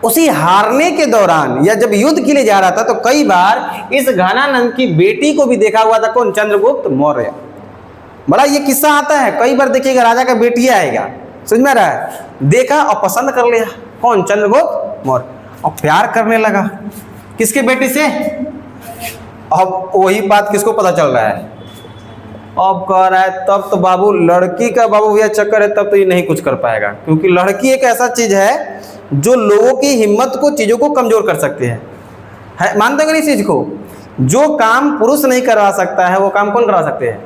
उसी हारने के दौरान या जब युद्ध के लिए जा रहा था तो कई बार इस घनानंद की बेटी को भी देखा हुआ था। कौन? चंद्रगुप्त मौर्य। बड़ा ये किस्सा आता है, कई बार देखिएगा राजा का बेटी आएगा, समझ में आ रहा है, देखा और पसंद कर लिया। कौन? चंद्रगुप्त मौर्य। और प्यार करने लगा किसके बेटी से? अब वही बात किसको पता चल रहा है? अब कह रहा है तब तो बाबू लड़की का बाबू भैया चक्कर है, तब तो ये नहीं कुछ कर पाएगा, क्योंकि लड़की एक ऐसा चीज है जो लोगों की हिम्मत को, चीजों को कमजोर कर सकती है। मानते हो कि नहीं इस चीज को? जो काम पुरुष नहीं करवा सकता है वो काम कौन करवा सकते हैं?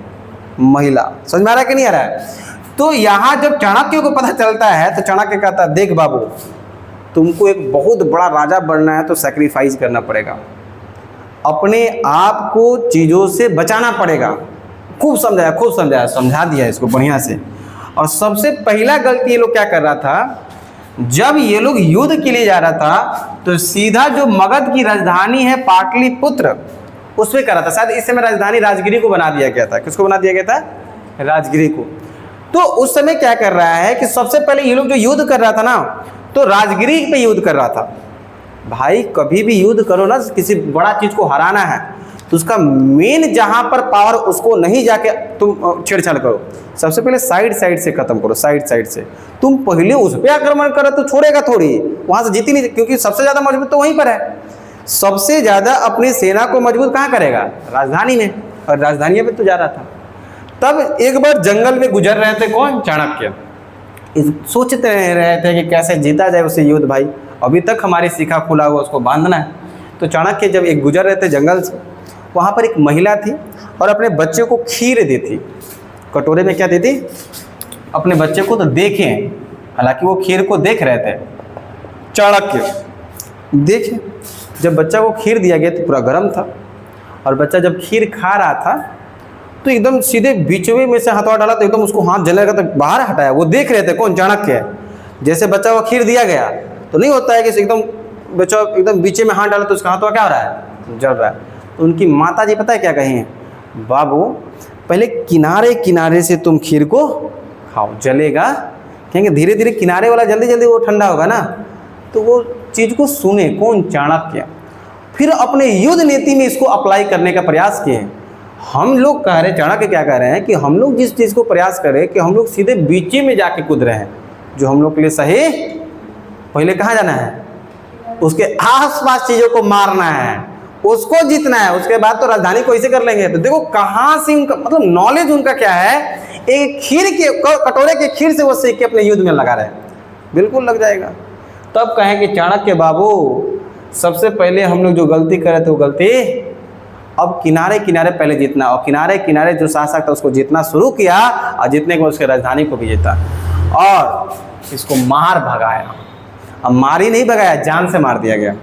महिला। समझ में आ रहा है कि नहीं आ रहा है? तो यहाँ जब चाणक्य को पता चलता है तो चाणक्य कहता है देख बाबू, तुमको एक बहुत बड़ा राजा बनना है तो सैक्रिफाइस करना पड़ेगा, अपने आप को चीज़ों से बचाना पड़ेगा। खूब समझाया, समझा दिया इसको बढ़िया से। और सबसे पहला गलती ये लोग क्या कर रहा था, जब ये लोग युद्ध के लिए जा रहा था तो सीधा जो मगध की राजधानी है पाटलिपुत्र उस पर कर रहा था। शायद इस समय राजधानी राजगिरी को बना दिया गया था। किसको बना दिया गया था? राजगिरी को। तो उस समय क्या कर रहा है कि सबसे पहले ये लोग जो युद्ध कर रहा था ना, तो राजगिरी पे युद्ध कर रहा था। भाई कभी भी युद्ध करो ना, किसी बड़ा चीज को हराना है तो उसका मेन जहां पर पावर, उसको नहीं जाके तुम छेड़छाड़ करो, सबसे पहले साइड से खत्म करो। साइड से तुम पहले उस पर आक्रमण करो तो छोड़ेगा थोड़ी, वहां से जीती नहीं, क्योंकि सबसे ज्यादा मजबूत तो वहीं पर है। सबसे ज्यादा अपनी सेना को मजबूत कहाँ करेगा? राजधानी में। और राजधानी में तो जा रहा था। तब एक बार जंगल में गुजर रहे थे कौन? चाणक्य। सोचते रहे थे कि कैसे जीता जाए उसे युद्ध। भाई अभी तक हमारी शिखा खुला हुआ, उसको बांधना है। तो चाणक्य जब एक गुजर रहे थे जंगल से, वहाँ पर एक महिला थी और अपने बच्चे को खीर दी थी। कटोरे में क्या दी थी? अपने बच्चे को। तो देखें, हालांकि वो खीर को देख रहे थे चाणक्य। देखें, जब बच्चा को खीर दिया गया तो पूरा गर्म था, और बच्चा जब खीर खा रहा था तो एकदम सीधे बीचवे में से हाथवा डाला तो एकदम उसको हाथ जलने लगा, तो बाहर हटाया। वो देख रहे थे कौन? चाणक्य। जैसे बच्चा को खीर दिया गया तो नहीं होता है कि एकदम बच्चा एकदम बीचे में हाथ डाला तो उसका हाथवा क्या हो रहा है? जल रहा है। तो उनकी माता जी पता है क्या कही? बाबू पहले किनारे किनारे से तुम खीर को खाओ, जलेगा। कहेंगे धीरे धीरे किनारे वाला जल्दी जल्दी वो ठंडा होगा ना। तो वो चीज़ को सुने कौन? चाणक्य। फिर अपने युद्ध नीति में इसको अप्लाई करने का प्रयास किए। हम लोग कह रहे, चाणक्य क्या कह रहे हैं कि हम लोग जिस चीज़ को प्रयास करें कि हम लोग सीधे बीचे में जाके कूद रहे हैं, जो हम लोग के लिए सही। पहले कहाँ जाना है? उसके आसपास चीज़ों को मारना है, उसको जीतना है, उसके बाद तो राजधानी को ऐसे कर लेंगे। तो देखो कहाँ से उनका मतलब नॉलेज उनका क्या है। एक खीर के कटोरे के खीर से वो सीख के अपने युद्ध में लगा रहे हैं, बिल्कुल लग जाएगा। तब कहें कि चाणक्य बाबू सबसे पहले हम लोग जो गलती कर रहे थे वो गलती, अब किनारे किनारे पहले जीतना, और किनारे किनारे जो शासक था उसको जीतना शुरू किया, और जीतने के बाद उसके राजधानी को भी जीता और इसको मार भगाया। अब मार ही नहीं भगाया, जान से मार दिया गया।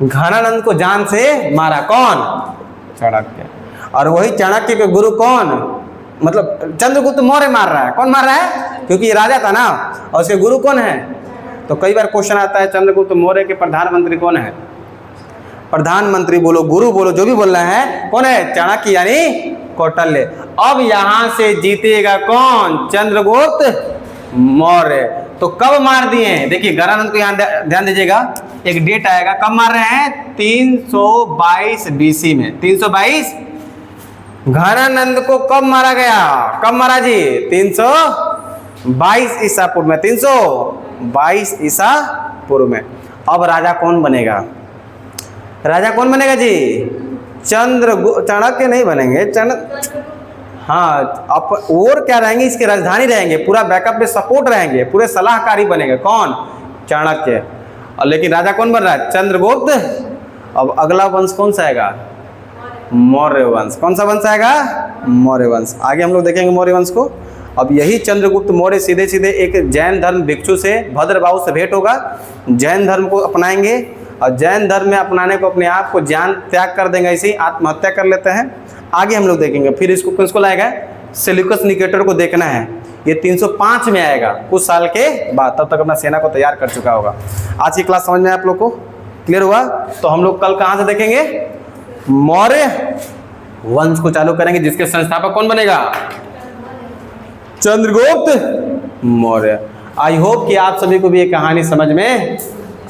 घनानंद को जान से मारा कौन? चाणक्य। और वही चाणक्य के गुरु कौन? मतलब चंद्रगुप्त मौर्य मार रहा है। कौन मार रहा है? क्योंकि ये राजा था ना, और उसके गुरु कौन है? तो कई बार क्वेश्चन आता है चंद्रगुप्त मौर्य के प्रधानमंत्री कौन है? प्रधानमंत्री बोलो, गुरु बोलो, जो भी बोलना है, कौन है? चाणक्य यानी कौटिल्य। अब यहां से जीतेगा कौन? चंद्रगुप्त मौर्य। तो कब मार दिए? देखिए घनानंद को यहाँ ध्यान दीजिएगा, एक डेट आएगा कब मार रहे हैं? 322 BC में। 322 घनानंद को कब मारा गया? कब मारा जी? 322 ईसा पूर्व में। 322 ईसा पूर्व में। अब राजा कौन बनेगा? राजा कौन बनेगा जी? चाणक्य नहीं बनेंगे। हाँ, अब और क्या रहेंगे? इसके राजधानी रहेंगे, पूरा बैकअप में सपोर्ट रहेंगे, पूरे सलाहकारी बनेंगे कौन? चाणक्य। और लेकिन राजा कौन बन रहा है? चंद्रगुप्त। अब अगला वंश कौन सा आएगा? मौर्य वंश। कौन सा वंश आएगा? मौर्य वंश। आगे हम लोग देखेंगे मौर्य वंश को। अब यही चंद्रगुप्त मौर्य सीधे सीधे एक जैन धर्म भिक्षु से, भद्रबाहु से भेंट होगा, जैन धर्म को अपनाएंगे, और जैन धर्म में अपनाने को अपने आप को जान त्याग कर देंगे, ऐसे ही आत्महत्या कर लेते हैं। आगे हम लोग देखेंगे। फिर इसको किसको लाएगा? सेल्यूकस निकेटर को देखना है। ये 305 में आएगा, कुछ साल के बाद। तब तक अपना सेना को तैयार कर चुका होगा। आज की क्लास समझ में आप लोग को क्लियर हुआ? तो हम लोग कल कहाँ से देखेंगे? मौर्य वंश को चालू करेंगे, जिसके संस्थापक कौन बनेगा? चंद्रगुप्त मौर्य। आई होप कि आप सभी को भी ये कहानी समझ में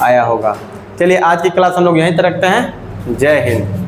आया होगा। चलिए आज की क्लास हम लोग यहीं तक रखते हैं। जय हिंद।